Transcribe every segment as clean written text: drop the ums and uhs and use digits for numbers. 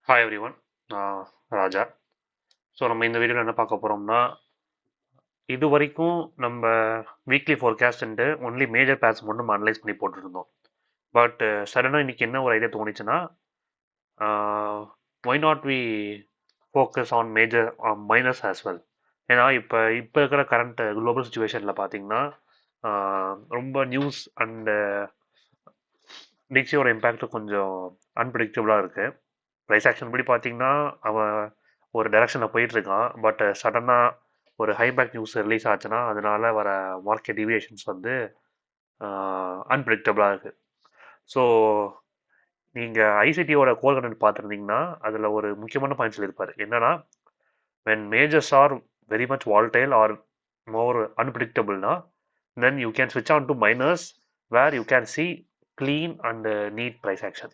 Hi everyone. நான் ராஜா. So நம்ம இந்த வீடியோவில் என்ன பார்க்க போகிறோம்னா, இது வரைக்கும் நம்ம weekly forecast only major pairs மட்டும் நம்ம அனலைஸ் பண்ணி போட்டுருந்தோம். பட் சடனாக இன்னைக்கு என்ன ஒரு ஐடியா தோணுச்சுன்னா, why not we focus on major minors as well. ஏன்னா இப்போ இருக்கிற கரண்ட் குளோபல் சுச்சுவேஷனில் பார்த்தீங்கன்னா, ரொம்ப நியூஸ் அண்டு டிக்ஸியோட இம்பேக்ட் கொஞ்சம் அன்பிரிடிக்டபுளாக இருக்குது. ப்ரைஸ் ஆக்ஷன் படி பார்த்தீங்கன்னா அவன் ஒரு டைரக்ஷனில் போயிட்டுருக்கான். பட் சடனாக ஒரு ஹைபேக் நியூஸ் ரிலீஸ் ஆச்சுன்னா அதனால வர மார்க்கெட் டிவியேஷன்ஸ் வந்து அன்பிரிடிக்டபுளாக இருக்குது. ஸோ நீங்கள் ஐசிடியோட கோர் கண்டென்ட் பார்த்துருந்தீங்கன்னா அதில் ஒரு முக்கியமான பாயிண்ட் சொல்லியிருப்பார். என்னன்னா, when majors are very much volatile or more unpredictable na, then you can switch on to minors where you can see clean and neat price action.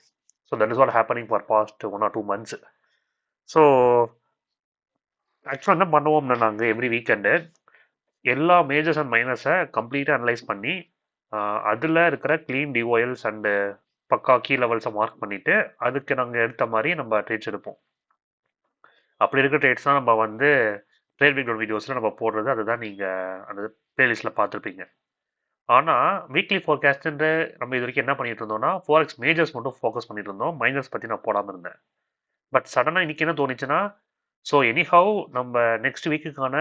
So that is what happening for past 1 or 2 months. So ஆக்சுவலாக என்ன பண்ணுவோம்னா, நாங்கள் every weekend எல்லா majors and மைனஸை கம்ப்ளீட்டாக analyse பண்ணி அதில் இருக்கிற க்ளீன் டிஓஎல்ஸ் அண்டு பக்கா கீ லெவல்ஸை மார்க் பண்ணிவிட்டு அதுக்கு நாங்கள் எடுத்த மாதிரி நம்ம ட்ரேட்ஸ் எடுப்போம். அப்படி இருக்கிற ட்ரேட்ஸ் தான் நம்ம வந்து ட்ரேட் பிரேக்டவுன் வீடியோஸில் நம்ம போடுறது. அதுதான் நீங்கள் அந்த பிளேலிஸ்ட்டில் பார்த்துருப்பீங்க. ஆனால் வீக்லி ஃபோர்காஸ்ட்டு நம்ம இது வரைக்கும் என்ன பண்ணிட்டு இருந்தோம்னா, ஃபோரெக்ஸ் மேஜர்ஸ் மட்டும் ஃபோக்கஸ் பண்ணிட்டு இருந்தோம். மைனர்ஸ் பற்றி நான் போடாமல் இருந்தேன். பட் சடனாக இன்னைக்கு என்ன தோணுச்சுன்னா, ஸோ எனிஹவ் நம்ம நெக்ஸ்ட் வீக்குக்கான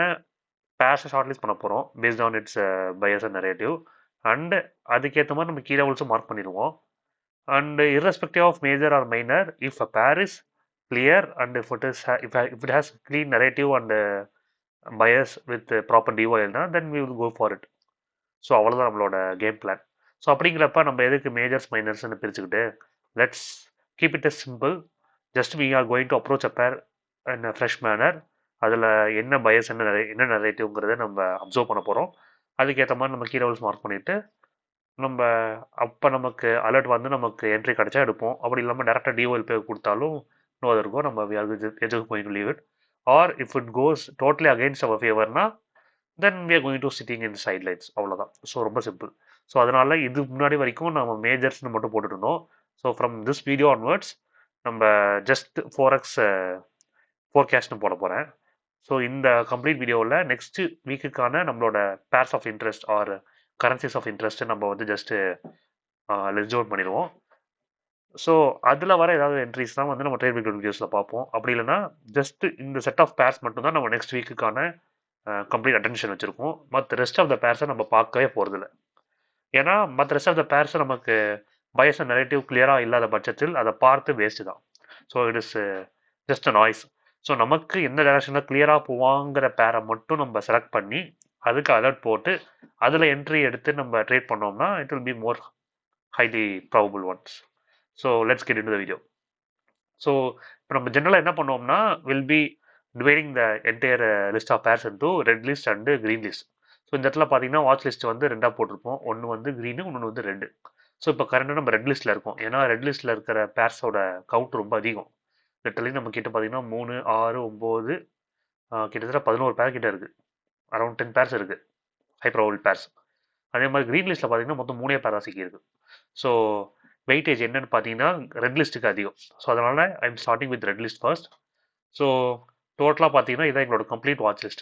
பேர்ஸை ஷார்ட்லிஸ்ட் பண்ண போகிறோம் based on its buyers and narrative. And அதுக்கேற்ற மாதிரி நம்ம கீ லெவல்ஸும் மார்க் பண்ணிடுவோம். And irrespective of major or minor, if a pair is clear and if it has clean narrative and bias with proper DOL னா then we will go for it. So அவ்வளோதான் நம்மளோட game plan. So அப்படிங்கிறப்ப நம்ம எதுக்கு majors மைனர்ஸ்னு பிரிச்சுக்கிட்டு, let's keep it as simple. Just we are going to approach a pair in a fresh manor. அதில் என்ன பயஸ் என்ன நரேட்டிவ்ங்கிறத நம்ம அப்சர்வ் பண்ண போகிறோம். அதுக்கேற்ற மாதிரி நம்ம கீ லெவல்ஸ் மார்க் பண்ணிவிட்டு நம்ம அப்போ நமக்கு அலர்ட் வந்து நமக்கு என்ட்ரி கிடச்சா எடுப்போம். அப்படி இல்லாமல் டேரெக்டாக டிஓஎல் பே கொடுத்தாலும் நோ அதர் கோ, நம்ம we are just going to leave it. Or if it goes totally against our ஃபேவர்னா then we are going to sitting in sidelines. அவ்வளோதான். ஸோ ரொம்ப சிம்பிள். ஸோ அதனால இது முன்னாடி வரைக்கும் நம்ம மேஜர்ஸ்னு மட்டும் போட்டுட்டு இருந்தோம். So from this video onwards நம்ம ஜஸ்ட் ஃபோரெக்ஸ் ஃபோர்காஸ்ட்னு போட போகிறேன். ஸோ இந்த கம்ப்ளீட் வீடியோவில் நெக்ஸ்ட் வீக்குக்கான நம்மளோட pairs of interest or currencies of interest நம்ம வந்து ஜஸ்ட்டு லிஸ்ட் அவுட் பண்ணிடுவோம். ஸோ அதில் வர ஏதாவது என்ட்ரிஸ் தான் வந்து நம்ம ட்ரேட் பிரேக்டவுன் வீடியோஸில் பார்ப்போம். அப்படி இல்லைன்னா ஜஸ்ட் இந்த செட் ஆஃப் பேர்ஸ் மட்டும் தான் நம்ம நெக்ஸ்ட் வீக்குக்கான கம்ப்ளீட் அட்டென்ஷன் வச்சுருக்கோம். மற்ற ரெஸ்ட் ஆஃப் த பேர்ஸை நம்ம பார்க்கவே போகிறதில்ல. ஏன்னா மற்ற ரெஸ்ட் ஆஃப் த பேர்ஸை நமக்கு பயஸ் அண்ட் நரேட்டிவ் கிளியராக இல்லாத பட்சத்தில் அதை பார்த்து வேஸ்ட்டு தான். So it is just a noise. So நமக்கு எந்த டைரக்ஷனில் கிளியராக போவாங்கிற பேரை மட்டும் நம்ம செலக்ட் பண்ணி அதுக்கு அலர்ட் போட்டு அதில் என்ட்ரி எடுத்து நம்ம ட்ரேட் பண்ணோம்னா it will be more highly probable ones. So let's get into the video. So இப்போ நம்ம ஜென்ரலாக என்ன பண்ணுவோம்னா, will be dividing the entire list of pairs into red list and green list. So இந்த இடத்துல பார்த்தீங்கன்னா வாட்ச் லிஸ்ட் வந்து ரெண்டாக போட்டிருப்போம். ஒன்று வந்து க்ரீனு, ஒன்று வந்து ரெட்டு. ஸோ இப்போ கரண்டாக நம்ம ரெட் லிஸ்ட்டில் இருக்கோம். ஏன்னா ரெட் லிஸ்ட்டில் இருக்கிற பேர்ஸோட கவுண்ட் ரொம்ப அதிகம். லிட்டரலி நம்ம கிட்ட பார்த்தீங்கன்னா 3, 6, 9 கிட்டத்தட்ட 11 பேர் கிட்ட இருக்குது. அரௌண்ட் 10 பேர்ஸ் இருக்குது, ஹை ப்ராபபிள் பேர்ஸ். அதே மாதிரி க்ரீன் லிஸ்ட்டில் பார்த்தீங்கன்னா மொத்தம் 3 பேர் தான் சிக்கியிருக்கு. ஸோ வெயிட்டேஜ் என்னன்னு பார்த்தீங்கன்னா ரெட் லிஸ்ட்டுக்கு அதிகம். ஸோ அதனால் I am starting with red list first. So டோட்டலாக பார்த்தீங்கன்னா இதான் எங்களோட கம்ப்ளீட் வாட்ச் லிஸ்ட்.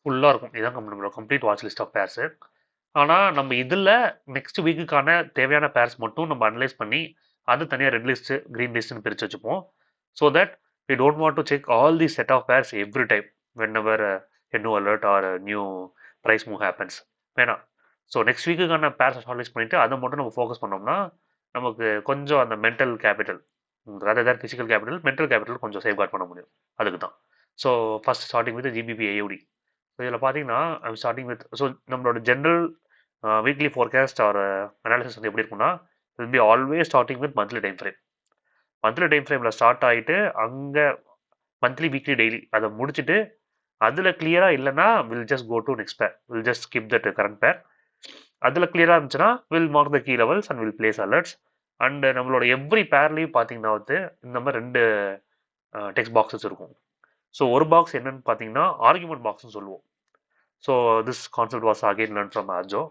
ஃபுல்லாக இருக்கும். இதான் நம்மளோட complete watch list of pairs. ஆனால் நம்ம இதில் நெக்ஸ்ட் வீக்குக்கான தேவையான பேர்ஸ் மட்டும் நம்ம அனலைஸ் பண்ணி அது தனியாக ரெட் லிஸ்ட்டு க்ரீன் லிஸ்ட்டுன்னு பிரித்து வச்சுப்போம். So that we don't want to check all the set of pairs every time whenever new alert or new price move happens. வேணாம். ஸோ நெக்ஸ்ட் வீக்குக்கான பேர்ஸை ஷார்ட்லிஸ்ட் பண்ணிவிட்டு அதை மட்டும் நம்ம ஃபோக்கஸ் பண்ணோம்னா நமக்கு கொஞ்சம் அந்த mental capital, rather than physical capital, mental capital கொஞ்சம் சேஃப்கார்ட் பண்ண முடியும். அதுக்கு தான். So first starting with GBP AUD. ஸோ இதில் பார்த்தீங்கன்னா ஐம் ஸ்டார்டிங் வித், ஸோ நம்மளோட general weekly forecast or analysis வந்து எப்படி இருக்கும்னா, will be always starting with monthly time frame. Monthly time ஃப்ரேமில் ஸ்டார்ட் ஆகிட்டு அங்கே மந்த்லி வீக்லி டெய்லி அதை முடிச்சுட்டு அதில் கிளியராக இல்லைன்னா will just go to next pair, will just skip that current pair. அதில் கிளியராக இருந்துச்சுன்னா will mark the key levels and will place alerts. And நம்மளோட எவ்ரி பேர்லையும் பார்த்தீங்கன்னா வந்து இந்த மாதிரி 2 டெக்ஸ்ட் பாக்ஸஸ் இருக்கும். ஸோ ஒரு பாக்ஸ் என்னன்னு பார்த்தீங்கன்னா ஆர்குமெண்ட் பாக்ஸ்னு சொல்லுவோம். So this concept was again learn from ஆர்ஜோ.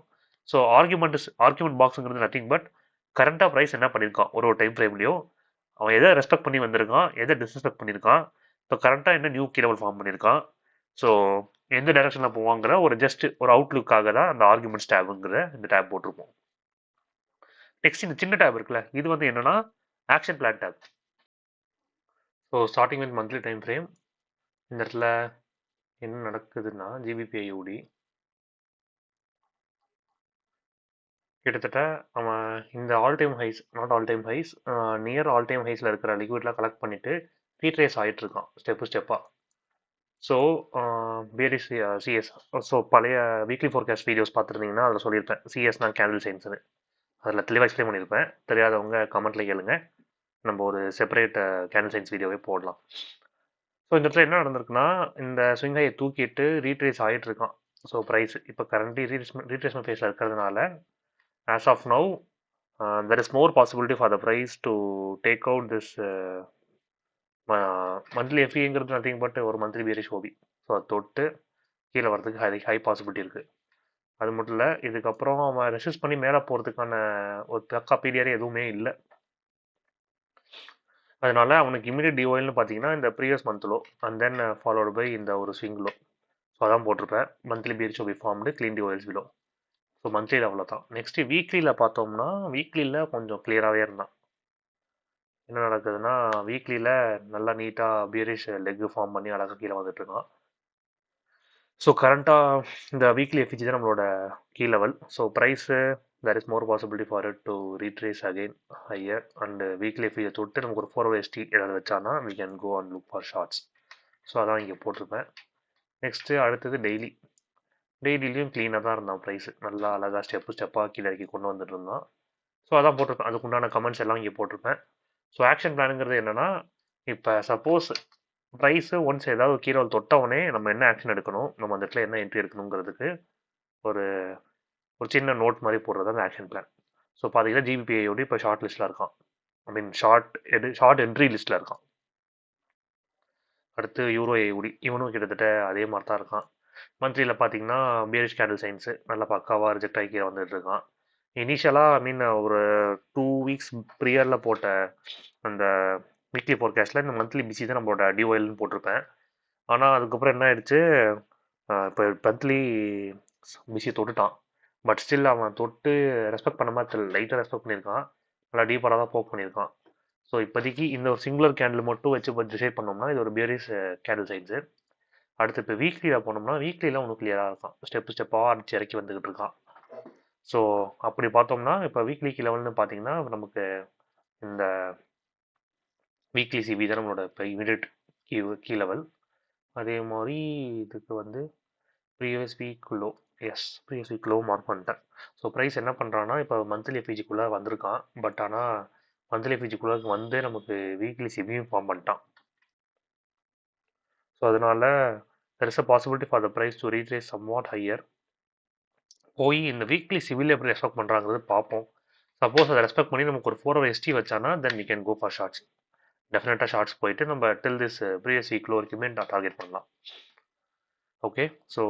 ஸோ ஆர்குமெண்ட் பாக்ஸுங்கிறது நத்திங் பட் கரண்டாக ப்ரைஸ் என்ன பண்ணியிருக்கான் ஒரு டைம் ஃப்ரேம்லையும் அவன் எதை ரெஸ்பெக்ட் பண்ணி வந்திருக்கான், எதை டிஸ்ரெஸ்பெக்ட் பண்ணியிருக்கான், இப்போ கரண்ட்டாக என்ன நியூ கீ லெவல் ஃபார்ம் பண்ணியிருக்கான், ஸோ எந்த டைரக்ஷனில் போவாங்கிற ஒரு ஜஸ்ட் ஒரு அவுட்லுக்காக தான் அந்த ஆர்குமெண்ட்ஸ் டேபுங்கிற இந்த டேப் போட்டிருப்போம். நெக்ஸ்ட் இந்த சின்ன டேப் இருக்குல்ல, இது வந்து என்னன்னா action plan tab. So starting with monthly time frame. இந்த இடத்துல என்ன நடக்குதுன்னா ஜிபிபிஐஓடி கிட்டத்தட்ட அவன் இந்த all time highs, not all time highs, near all time ஹைஸில் இருக்கிற லிக்விட்லாம் கலெக்ட் பண்ணிட்டு ரீட்ரேஸ் ஆகிட்டு இருக்கான் ஸ்டெப்பாக. ஸோ பிஎடிஸ் சிஎஸ், ஸோ பழைய வீக்லி ஃபோர்காஸ்ட் வீடியோஸ் பார்த்துருந்தீங்கன்னா அதில் சொல்லியிருப்பேன் சிஎஸ்னா கேண்டில் சைன்ஸ்னு. அதில் தெளிவாக எக்ஸ்பிளைன் பண்ணியிருப்பேன். தெரியாதவங்க கமெண்ட்டில் கேளுங்க, நம்ம ஒரு செப்பரேட் கேண்டில் சைன்ஸ் வீடியோவே போடலாம். ஸோ இந்த இடத்துல என்ன நடந்திருக்குன்னா இந்த ஸ்விங் ஹையை தூக்கிட்டு ரீட்ரேஸ் ஆகிட்டு இருக்கான். ஸோ ப்ரைஸ் இப்போ கரண்ட்லி ரீட்ரேஸ்மெண்ட் ஃபேஸில் இருக்கிறதுனால as of now there is more possibility for the price to take out this monthly எஃப்இங்கிறது நத்திங் பட் ஒரு மந்த்லி பியரிஷ் ஓபி. ஸோ அதை தொட்டு கீழே வரதுக்கு ஹை பாசிபிலிட்டி இருக்குது. அது மட்டும் இல்லை, இதுக்கப்புறம் அவன் ரெசிஸ்ட் பண்ணி மேலே போகிறதுக்கான ஒரு பக்கா பீரியரே எதுவுமே இல்லை. அதனால அவனுக்கு இமீடியட் டிஓஎல்னு பார்த்தீங்கன்னா இந்த previous month low and then followed by இந்த ஒரு ஸ்விங்லோ. ஸோ அதான் போட்டிருப்பேன், monthly bearish OB formed clean DOLs below. So மந்த்லியில் அவ்வளோதான். நெக்ஸ்ட்டு வீக்லியில் பார்த்தோம்னா வீக்லியில் கொஞ்சம் கிளியராகவே இருந்தான். என்ன நடக்குதுன்னா வீக்லியில் நல்லா நீட்டாக பியரிஷ் லெக் ஃபார்ம் பண்ணி அழகாக கீழே வந்துட்டு இருக்கான். ஸோ கரண்ட்டாக இந்த வீக்லி எஃபிஜி தான் நம்மளோட key level. So price there is more possibility for it to retrace again higher, and weekly எஃபிஜியை தொட்டு நமக்கு ஒரு 4 ஏதாவது வச்சானா we can go and look for shots. So அதான் இங்கே போட்டிருப்பேன். நெக்ஸ்ட்டு அடுத்தது டெய்லிலையும் க்ளீனாக தான் இருந்தான் ப்ரைஸு, நல்லா அழகாக ஸ்டெப்பாக கீழே இறக்கி கொண்டு வந்துட்டு இருந்தான். ஸோ அதான் போட்டிருப்பேன், அதுக்குண்டான கமெண்ட்ஸ் எல்லாம் இங்கே போட்டிருப்பேன். ஸோ ஆக்ஷன் பிளானுங்கிறது என்னென்னா, இப்போ சப்போஸ் ப்ரைஸு ஒன்ஸ் ஏதாவது கீழே தொட்டவுடனே நம்ம என்ன ஆக்ஷன் எடுக்கணும், நம்ம அந்த இடத்துல என்ன என்ட்ரி எடுக்கணுங்கிறதுக்கு ஒரு ஒரு சின்ன நோட் மாதிரி போடுறது அந்த ஆக்ஷன் பிளான். ஸோ பார்த்தீங்கன்னா ஜிபிபிஐயோட இப்போ ஷார்ட் லிஸ்ட்டில் இருக்கான், ஐ மீன் ஷார்ட் என்ட்ரி லிஸ்ட்டில் இருக்கான். அடுத்து யூரோ ஏஓடி, இவனும் கிட்டத்தட்ட அதே மாதிரி தான் இருக்கான். மந்த்லியில் பார்த்தீங்கன்னா பியரிஷ் கேண்டில் சைன்ஸு நல்லா பக்காவாக ரிஜெக்ட் ஆகி கீழே வந்துட்டு இருக்கான். இனிஷியலாக ஐ மீன் ஒரு 2 வீக்ஸ் ப்ரியரில் போட்ட அந்த வீக்லி ஃபோர்காஸ்ட்டில் இந்த மந்த்லி பிசி தான் நம்மளோட டிஓஎல்னு போட்டிருப்பேன். ஆனால் அதுக்கப்புறம் என்ன ஆயிடுச்சு, இப்போ மந்த்லி பிசி தொட்டுட்டான். பட் ஸ்டில் அவன் தொட்டு ரெஸ்பெக்ட் பண்ண மாதிரி தெரியல, லைட்டாக ரெஸ்பெக்ட் பண்ணியிருக்கான், நல்லா டீப்பராக தான் போக் பண்ணியிருக்கான். ஸோ இப்போதைக்கு இந்த ஒரு சிங்குலர் கேண்டில் மட்டும் வச்சு டிசைட் பண்ணோம்னா இது ஒரு பியரிஷ் கேண்டில் சைன்ஸு. அடுத்து இப்போ வீக்லியில் போனோம்னா வீக்லியில் ஒன்றும் கிளியராக இருக்கான், ஸ்டெப்பாக அடிச்சு இறக்கி வந்துக்கிட்டு இருக்கான். ஸோ அப்படி பார்த்தோம்னா இப்போ வீக்லிக்கு லெவல்னு பார்த்தீங்கன்னா நமக்கு இந்த வீக்லி சிபி தான் நம்மளோட இப்போ இமீடியட் கீ லெவல். அதே மாதிரி இதுக்கு வந்து previous week low, previous week low mark பண்ணிட்டேன். ஸோ ப்ரைஸ் என்ன பண்ணுறான்னா இப்போ மந்த்லி எஃபிஜிக்குள்ளே வந்திருக்கான், பட் ஆனால் மந்த்லி எஃபிஜிக்குள்ளே வந்து நமக்கு வீக்லி சிபியும் ஃபார்ம் பண்ணிட்டான். ஸோ அதனால் there is a possibility for the price to retrace somewhat higher. போய் இந்த வீக்லி சிவில் எப்படி ரெஸ்பெக்ட் பண்ணுறாங்கிறது பார்ப்போம். சப்போஸ் அதை ரெஸ்பெக்ட் பண்ணி நமக்கு ஒரு 4 வச்சானா then we can go for shorts. டெஃபினட்டாக ஷார்ட்ஸ் போயிட்டு நம்ம டில் திஸ் ப்ரீவியஸ் வீக்ல வரைக்குமே டார்கெட் பண்ணலாம். ஓகே, ஸோ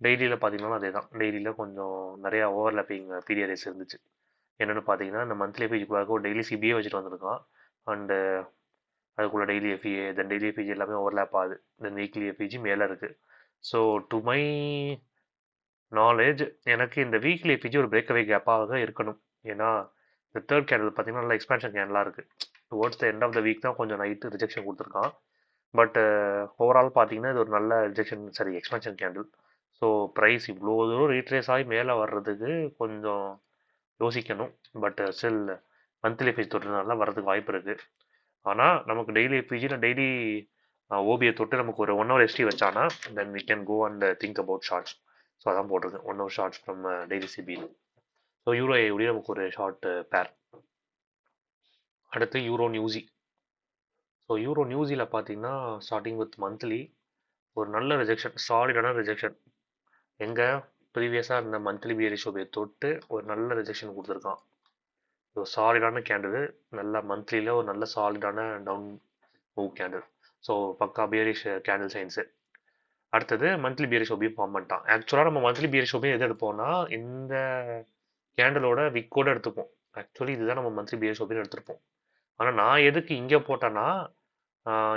டெய்லியில் பார்த்தீங்கன்னா அதே தான், டெய்லியில் கொஞ்சம் நிறையா ஓவர்லேப்பிங் பீரியட்ஸ் இருந்துச்சு. என்னென்னு பார்த்தீங்கன்னா இந்த மந்த்லி எஃபிஜிக்குள்ளாக ஒரு டெய்லி சிபிஏ வச்சுட்டு வந்திருக்கான், அண்டு அதுக்குள்ளே டெய்லி எஃபிஏ தென் டெய்லி எஃபிஜி எல்லாமே ஓவர்லேப் ஆகுது, தென் வீக்லி எஃபிஜி மேலே இருக்குது. ஸோ டு மை நாலேஜ் எனக்கு இந்த வீக்லி எஃபிஜி ஒரு பிரேக்அவே கேப்பாக இருக்கணும். ஏன்னா இந்த தேர்ட் கேண்டில் பார்த்தீங்கன்னா நல்லா எக்ஸ்பேன்ஷன் கேண்டலாக இருக்குது. Towards the end of the week தான் கொஞ்சம் நைட்டு ரிஜெக்ஷன் கொடுத்துருக்கான், பட் ஓவரால் பார்த்தீங்கன்னா இது ஒரு நல்ல rejection expansion candle. So price இவ்வளோ தூரம் ரீட்ரேஸ் ஆகி மேலே வர்றதுக்கு கொஞ்சம் யோசிக்கணும். பட் ஸ்டில் மந்த்லி எஃபிஜி தொட்டுனால வர்றதுக்கு வாய்ப்பு இருக்குது. ஆனால் நமக்கு டெய்லி எஃபிஜி டெய்லி ஓபியை தொட்டு நமக்கு ஒரு 1 hour வச்சானா then we can go and think about shorts. So அதான் போட்டிருக்கேன் 1 hour ஷார்ட்ஸ் ஃப்ரம் டெய்லி சிபின்னு. ஸோ யூரோ ஏஓடி நமக்கு ஒரு ஷார்ட் பேர். அடுத்து யூரோ நியூஸி. ஸோ யூரோ நியூஸியில் பார்த்தீங்கன்னா ஸ்டார்டிங் வித் மந்த்லி ஒரு நல்ல ரிஜெக்ஷன், சாலிடான ரிஜெக்ஷன். எங்கே ப்ரீவியஸாக இருந்த மந்த்லி பியரிஷ் ஓபியை தொட்டு ஒரு நல்ல ரிஜெக்ஷன் கொடுத்துருக்கான். ஒரு சாலிடான கேண்டில், நல்ல மந்த்லியில் ஒரு நல்ல சாலிடான டவுன் மூவ் கேண்டில். ஸோ பக்கா பியரிஷ் கேண்டில் சைன்ஸு. அடுத்தது மந்த்லி பியரிஷ் ஓபியும் ஃபார்ம் பண்ணிட்டான். ஆக்சுவலாக நம்ம மந்த்லி பியரிஷ் ஓபியும் எது எடுப்போம்னா இந்த கேண்டலோட விக்கோட எடுத்துப்போம். ஆக்சுவலி இதுதான் நம்ம மந்த்லி பியரிஷ் ஓபின்னு எடுத்துருப்போம். ஆனால் நான் எதுக்கு இங்கே போட்டேன்னா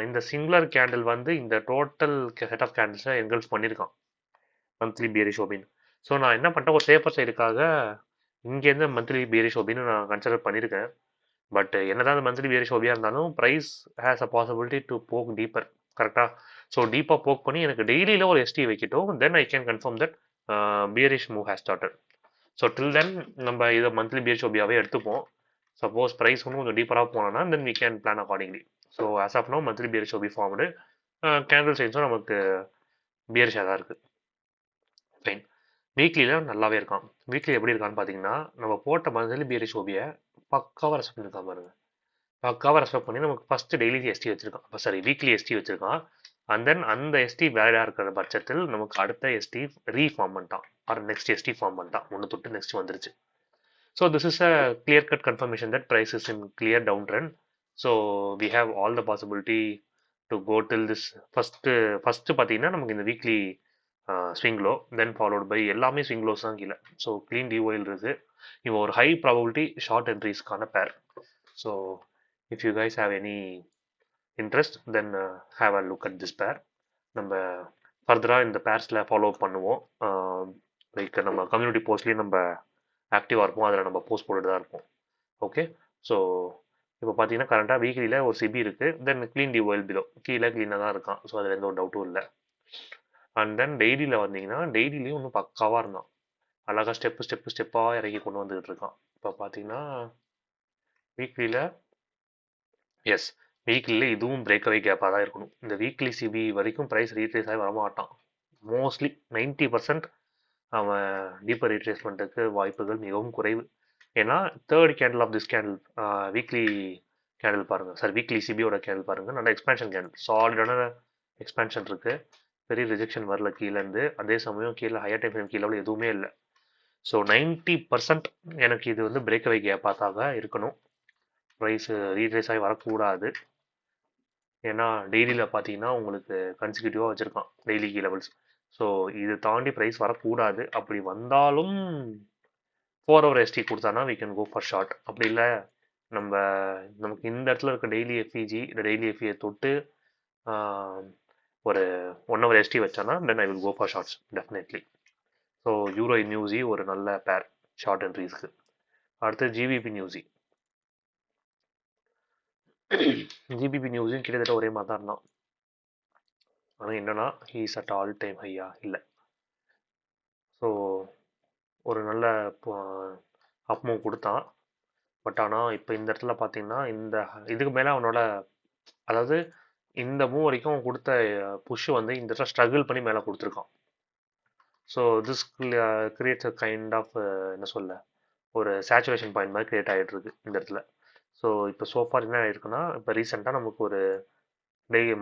இந்த சிங்குலர் கேண்டில் வந்து இந்த டோட்டல் செட் ஆஃப் கேண்டில்ஸை என்கல்ஃப் பண்ணியிருக்கான் மந்த்லி பியரிஷ் ஓபின். ஸோ நான் என்ன பண்ணிட்டேன், ஒரு சேஃபர் சைடுக்காக இங்கேருந்து மந்த்லி பியரிஷ் ஓபின்னு நான் கன்சிடர் பண்ணியிருக்கேன். பட் என்னதான் மந்த்லி பியரிஷ் ஓபியாக இருந்தாலும் price has a possibility to poke deeper. கரெக்டாக? ஸோ டீப்பாக போக் பண்ணி எனக்கு டெய்லியில் ஒரு எஸ்டி வைக்கட்டும், then I can confirm that bearish move has started. So till then நம்ம இதை மந்த்லி பியரிஷ் ஓபியாவே எடுத்துப்போம். சப்போஸ் ப்ரைஸ் இன்னும் கொஞ்சம் டீப்பராக போனோம்னா then we can plan accordingly. So as of now monthly bearish OB formed, candle சைன்ஸும் நமக்கு பியரிஷாக தான் இருக்குது. ஃபைன். வீக்லியில் நல்லாவே இருக்கான். வீக்லி எப்படி இருக்கான்னு பார்த்தீங்கன்னா, நம்ம போட்ட மந்த்லி பியரிஷ் ஓபியை பக்காவாக ரெஸ்பெக்ட் பண்ணியிருக்கான் பாருங்க. பக்காவாக ரெஸ்பெக்ட் பண்ணி நமக்கு ஃபர்ஸ்ட் டெய்லி எஸ்டி வச்சிருக்கான், சாரி வீக்லி எஸ்டி வச்சிருக்கான். அண்ட் தென் அந்த எஸ்டி வேலிடாக இருக்கிற பட்சத்தில் நமக்கு அடுத்த எஸ்டி ரீஃபார்ம் பண்ணிட்டான், ஆர் நெக்ஸ்ட் எஸ்டி ஃபார்ம் பண்ணிட்டான். ஒன்று தொட்டு நெக்ஸ்ட் வந்துருச்சு. So this is a clear cut confirmation that price is in clear downtrend. So we have all the possibility to go till this first பார்த்தீங்கன்னா நமக்கு இந்த weekly swing low, then followed by எல்லாமே swing lows தான் கீழே. So clean டிஓயில் இருக்குது. இவன் ஒரு high probability short என்ட்ரிஸ்க்கான பேர். So if you guys have any interest then have a look at this பேர். நம்ம ஃபர்தராக இந்த பேர்ஸில் ஃபாலோ பண்ணுவோம். லைக் நம்ம கம்யூனிட்டி போஸ்ட்லேயும் நம்ம ஆக்டிவாக இருப்போம், அதில் நம்ம போஸ்ட் போட்டுட்டு தான் இருப்போம். ஓகே. ஸோ இப்போ பார்த்தீங்கன்னா கரண்ட்டாக வீக்லியில் ஒரு சிபி இருக்குது, தென் க்ளீன் டிஓஎல் பிலோ கீழே க்ளீனாக தான் இருக்கான். ஸோ அதில் எந்த ஒரு டவுட்டும் இல்லை. அண்ட் தென் டெய்லியில் வந்தீங்கன்னா டெய்லிலையும் இன்னும் பக்காவாக இருந்தான். அழகாக ஸ்டெப்பாக இறக்கி கொண்டு வந்துக்கிட்டு இருக்கான். இப்போ பார்த்தீங்கன்னா வீக்லியில், எஸ், வீக்லியில் இதுவும் பிரேக்அவே கேப்பாக தான் இருக்கணும். இந்த வீக்லி சிபி வரைக்கும் ப்ரைஸ் ரீட்ரேஸ் ஆகி வரமாட்டான். மோஸ்ட்லி 90% அவன் டீப்பர் ரீட்ரேஸ்மெண்ட்டுக்கு வாய்ப்புகள் மிகவும் குறைவு. ஏன்னா third candle of this candle, weekly candle பாருங்கள் சார், வீக்லி சிபியோட கேண்டில் பாருங்கள், நல்ல எக்ஸ்பேன்ஷன் கேண்டில், சாலிடான எக்ஸ்பேன்ஷன் இருக்குது. பெரிய ரிஜெக்ஷன் வரல கீழேருந்து. அதே சமயம் கீழே ஹையர் டைம் ஃப்ரேம் கீழே எதுவுமே இல்லை. ஸோ 90% எனக்கு இது வந்து பிரேக்அவே கேப்பாக இருக்கணும். ப்ரைஸ் ரீட்ரேஸ் ஆகி வரக்கூடாது. ஏன்னா டெய்லியில் பார்த்தீங்கன்னா உங்களுக்கு கன்சிக்யூட்டிவாக வச்சுருக்கான் டெய்லி கீ லெவல்ஸ். ஸோ இது தாண்டி ப்ரைஸ் வரக்கூடாது. அப்படி வந்தாலும் 4 ஹவர் எஸ்டி கொடுத்தானா we can go for short. அப்படி இல்லை நமக்கு இந்த இடத்துல இருக்க டெய்லி எஃப்இஜி இல்லை டெய்லி எஃப்இயை தொட்டு ஒரு 1 ஹவர் எஸ்டி வச்சானா then I will go for shorts definitely. So euro Newzy ஒரு நல்ல பேர் ஷார்ட் என்ட்ரிஸ்க்கு. அடுத்து ஜிபிபி நியூஸி. ஜிபிபி நியூஸும் கிட்டத்தட்ட ஒரே மாதிரி தான் இருந்தான். ஆனால் என்னன்னா ஹீஸ் அட் ஆல் டைம் ஹையா இல்லை. ஸோ ஒரு நல்ல அப்மூவ் கொடுத்தான். பட் ஆனால் இப்போ இந்த இடத்துல பார்த்தீங்கன்னா இந்த இதுக்கு மேலே அவனோட, அதாவது இந்த மூவ் வரைக்கும் அவன் கொடுத்த புஷ் வந்து இந்த இடத்துல ஸ்ட்ரகிள் பண்ணி மேலே கொடுத்துருக்கான். So this creates a kind of என்ன சொல்ல, ஒரு சேச்சுரேஷன் பாயிண்ட் மாதிரி கிரியேட் ஆகிட்டு இருக்கு இந்த இடத்துல. ஸோ இப்போ சோஃபார் என்ன ஆயிருக்குன்னா, இப்போ ரீசெண்டாக நமக்கு ஒரு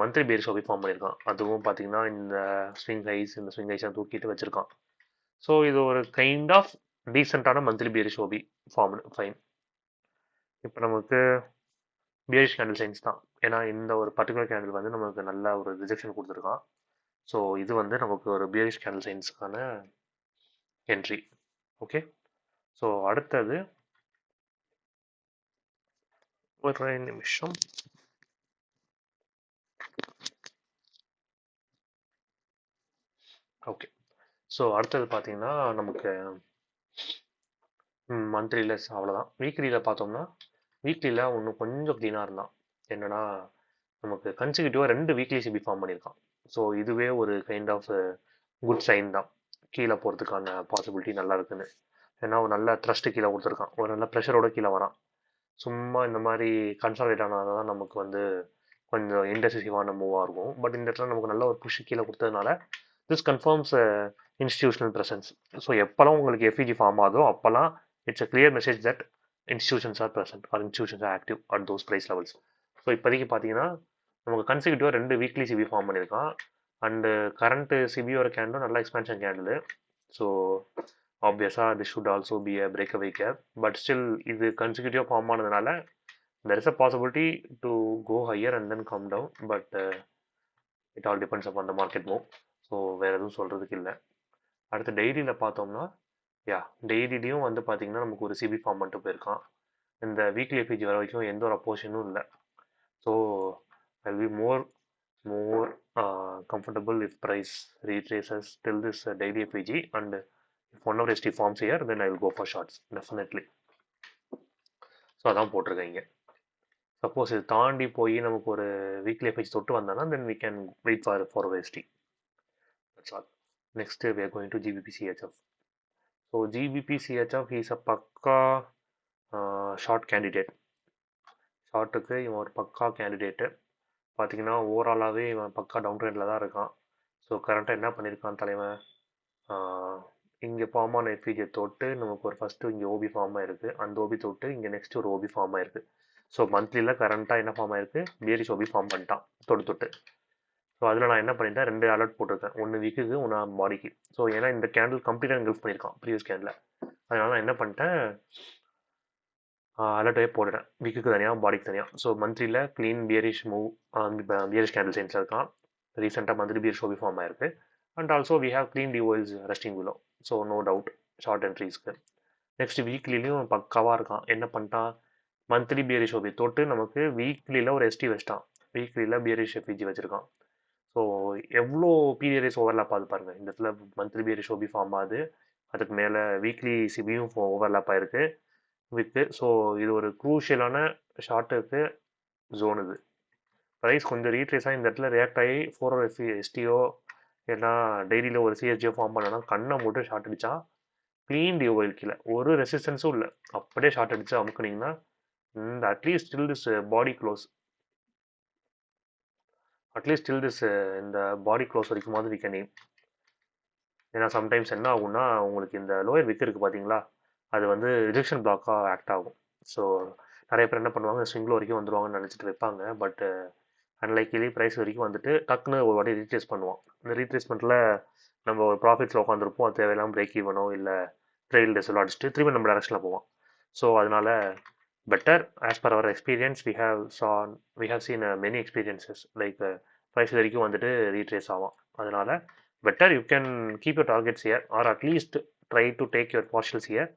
மந்த்லி பேரிஷ் ஓபி ஃபார்ம் பண்ணியிருக்கான். அதுவும் பார்த்தீங்கன்னா இந்த ஸ்விங் ஹைஸ், இந்த ஸ்விங் ஹைஸை தூக்கிட்டு வச்சிருக்கான். ஸோ இது ஒரு கைண்ட் ஆஃப் டீசெண்டான monthly bearish OB form. Fine. இப்போ நமக்கு பியரிஷ் கேண்டில் சைன்ஸ் தான். ஏன்னா இந்த ஒரு பர்டிகுலர் கேண்டில் வந்து நமக்கு நல்ல ஒரு ரிஜெக்ஷன் கொடுத்துருக்கான். ஸோ இது வந்து நமக்கு ஒரு பியரிஷ் கேண்டில் சைன்ஸுக்கான என்ட்ரி. ஓகே. ஸோ அடுத்தது ஒரு நிமிஷம். ஓகே. ஸோ அடுத்தது பார்த்தீங்கன்னா நமக்கு மந்த்லியில் அவ்வளோதான். வீக்லியில் பார்த்தோம்னா வீக்லியில் இன்னும் கொஞ்சம் க்ளீனாக இருந்தான். என்னன்னா நமக்கு கன்சிக்யூட்டிவாக 2 வீக்லி சிபி ஃபார்ம் பண்ணியிருக்கான். ஸோ இதுவே ஒரு கைண்ட் ஆஃப் குட் சைன் தான், கீழே போகிறதுக்கான பாசிபிலிட்டி நல்லா இருக்குன்னு. ஏன்னா ஒரு நல்ல த்ரஸ்ட்டு கீழே கொடுத்துருக்கான், ஒரு நல்ல ப்ரெஷரோட கீழே வரான். சும்மா இந்த மாதிரி கன்சால்டேட் ஆனால் தான் நமக்கு வந்து கொஞ்சம் இன்டெசிசிவான மூவாக இருக்கும். பட் இந்த இடத்துல நமக்கு நல்ல ஒரு புஷ் கீழே கொடுத்ததுனால this confirms institutional presence. So எப்போல்லாம் உங்களுக்கு எஃப்இஜி ஃபார்ம் ஆகுதோ அப்போல்லாம் it's a clear message that institutions are present or institutions are active at those price levels. So இப்போதைக்கு பார்த்தீங்கன்னா நமக்கு கன்சிக்யூட்டிவாக 2 வீக்லி சிபி ஃபார்ம் பண்ணியிருக்கான். அண்டு கரண்ட்டு சிபியோட கேண்டும் நல்ல எக்ஸ்பென்ஷன் கேண்டில். ஸோ ஆப்வியஸாக this should also be a breakaway gap. But still இது கன்சிக்யூட்டிவாக ஃபார்ம் ஆனதுனால there is a possibility to go higher and then come down, but it all depends upon the market move. So வேறு எதுவும் சொல்கிறதுக்கு இல்லை. அடுத்து டெய்லியில் பார்த்தோம்னா, டெய்லிலையும் வந்து பார்த்தீங்கன்னா நமக்கு ஒரு சிபி ஃபார்ம் பண்ணிட்டு போயிருக்கான். இந்த வீக்லி எஃபிஜி வர வரைக்கும் எந்த ஒரு அப்போசிஷனும் இல்லை. So I will be more comfortable if price retraces till this daily FVG, and if 1 hour ST forms here, then I will go for shorts definitely. So அதான் போட்டிருக்கேன். சப்போஸ் இது தாண்டி போய் நமக்கு ஒரு வீக்லி FVG தொட்டு வந்தானா then we can wait for 4 hour ST. That's all. Next we are going to GBP CHF. So GBP CHF is a பக்கா ஷார்ட் கேண்டிடேட். ஷார்ட்டுக்கு இவன் ஒரு பக்கா கேண்டிடேட்டு. பார்த்தீங்கன்னா ஓவராலாகவே இவன் பக்கா டவுன் ட்ரெண்டில் தான் இருக்கான். ஸோ கரண்ட்டாக என்ன பண்ணியிருக்கான் தலைவன், இங்கே ஃபார்ம் ஆன எஃபிஜியை தொட்டு நமக்கு ஒரு ஃபஸ்ட்டு இங்கே ஓபி ஃபார்ம் ஆயிருக்கு. அந்த ஓபி தொட்டு இங்கே நெக்ஸ்ட் ஒரு ஓபி ஃபார்ம் ஆயிருக்கு. ஸோ மந்த்லியில் கரண்ட்டாக என்ன ஃபார்ம் ஆயிருக்கு, பியரிஷ் ஓபி ஃபார்ம் பண்ணிட்டான் தொட்டு. ஸோ அதில் நான் என்ன பண்ணிட்டேன், 2 அலர்ட் போட்டிருக்கேன், 1 வீக்குக்கு 1 பாடிக்கு. ஸோ ஏன்னா இந்த கேண்டில் கம்ப்ளீட்டாக எங்கல்ஃப் பண்ணியிருக்கான் ப்ரீவியஸ் கேண்டில். அதனால நான் என்ன பண்ணிட்டேன், அலர்ட்டே போடுறேன், வீக்குக்கு தனியாக பாடிக்கு தனியாக. ஸோ மந்த்லியில் clean bearish move, bearish candle சைன்ஸில் இருக்கான். ரீசெண்டாக மந்த்லி பியரிஷ் ஓபி ஃபார்ம் ஆயிருக்கு. And also we have clean DOLs resting below. So no doubt short என்ட்ரிஸ்க்கு. நெக்ஸ்ட் வீக்லிலையும் பக்காவாக இருக்கான். என்ன பண்ணிட்டான், மந்த்லி பியரிஷ் ஓபி தொட்டு நமக்கு வீக்லியில் ஒரு எஸ்டி வச்சிட்டான். வீக்லியில் பியரிஷ் எஃபிஜி வச்சிருக்கான். ஸோ எவ்வளோ பீரியட்ஸ் ஓவர்லாப் ஆகுது பாருங்கள். இந்த இடத்துல மந்த்லி பியரிஷ் ஓபி ஃபார்ம் ஆகுது, அதுக்கு மேலே வீக்லி சிபியும் ஓவர்லாப் ஆயிருக்கு வித்து. ஸோ இது ஒரு க்ரூஷியலான ஷார்ட்டுக்கு ஜோன். இது ப்ரைஸ் கொஞ்சம் ரீட்ரேஸாக இந்த இடத்துல ரியாக்ட் ஆகி 4 hour எஸ்டிஓ ஏன்னா டெய்லியில் ஒரு சிஎஸ்ஜியோ ஃபார்ம் பண்ணனா கண்ணை மட்டும் ஷார்ட் அடித்தா க்ளீன் டிஓஎல் கீழே ஒரு ரெசிஸ்டன்ஸும் இல்லை, அப்படியே ஷார்ட் அடித்து அமுக்குனிங்கன்னா இந்த at least still this body close, at least still this இந்த பாடி க்ளோஸ் வரைக்குமாவது வி கேன் எய்ம். ஏன்னா சம்டைம்ஸ் என்ன ஆகும்னா உங்களுக்கு இந்த லோயர் விக் இருக்குது பார்த்தீங்களா, அது வந்து ரிஜெக்ஷன் பிளாக்காக ஆக்ட் ஆகும். ஸோ நிறைய பேர் என்ன பண்ணுவாங்க, ஸ்விங்கில் வரைக்கும் வந்துடுவாங்கன்னு நினச்சிட்டு வைப்பாங்க. பட் அன்லைக்கிலி ப்ரைஸ் வரைக்கும் வந்துட்டு டக்குன்னு ஒரு வாட்டி ரீட்ரேஸ் பண்ணுவோம். இந்த ரீட்ரேஸ்மெண்ட்டில் நம்ம ஒரு ப்ராஃபிட்ஸில் உட்காந்துருப்போம், அது தேவையில்லாமல் பிரேக் ஈவனோ இல்லை ட்ரெயில் டெஸ்ஸோ அடிச்சுட்டு திரும்பி நம்ம டேரக்ஷனில் போவோம். ஸோ அதனால் better as per our experience we have seen many experiences like price வரைக்கும் வந்துட்டு ரீட்ரேஸ் ஆகும். அதனால் better you can keep your targets here, or at least try to take your partials here,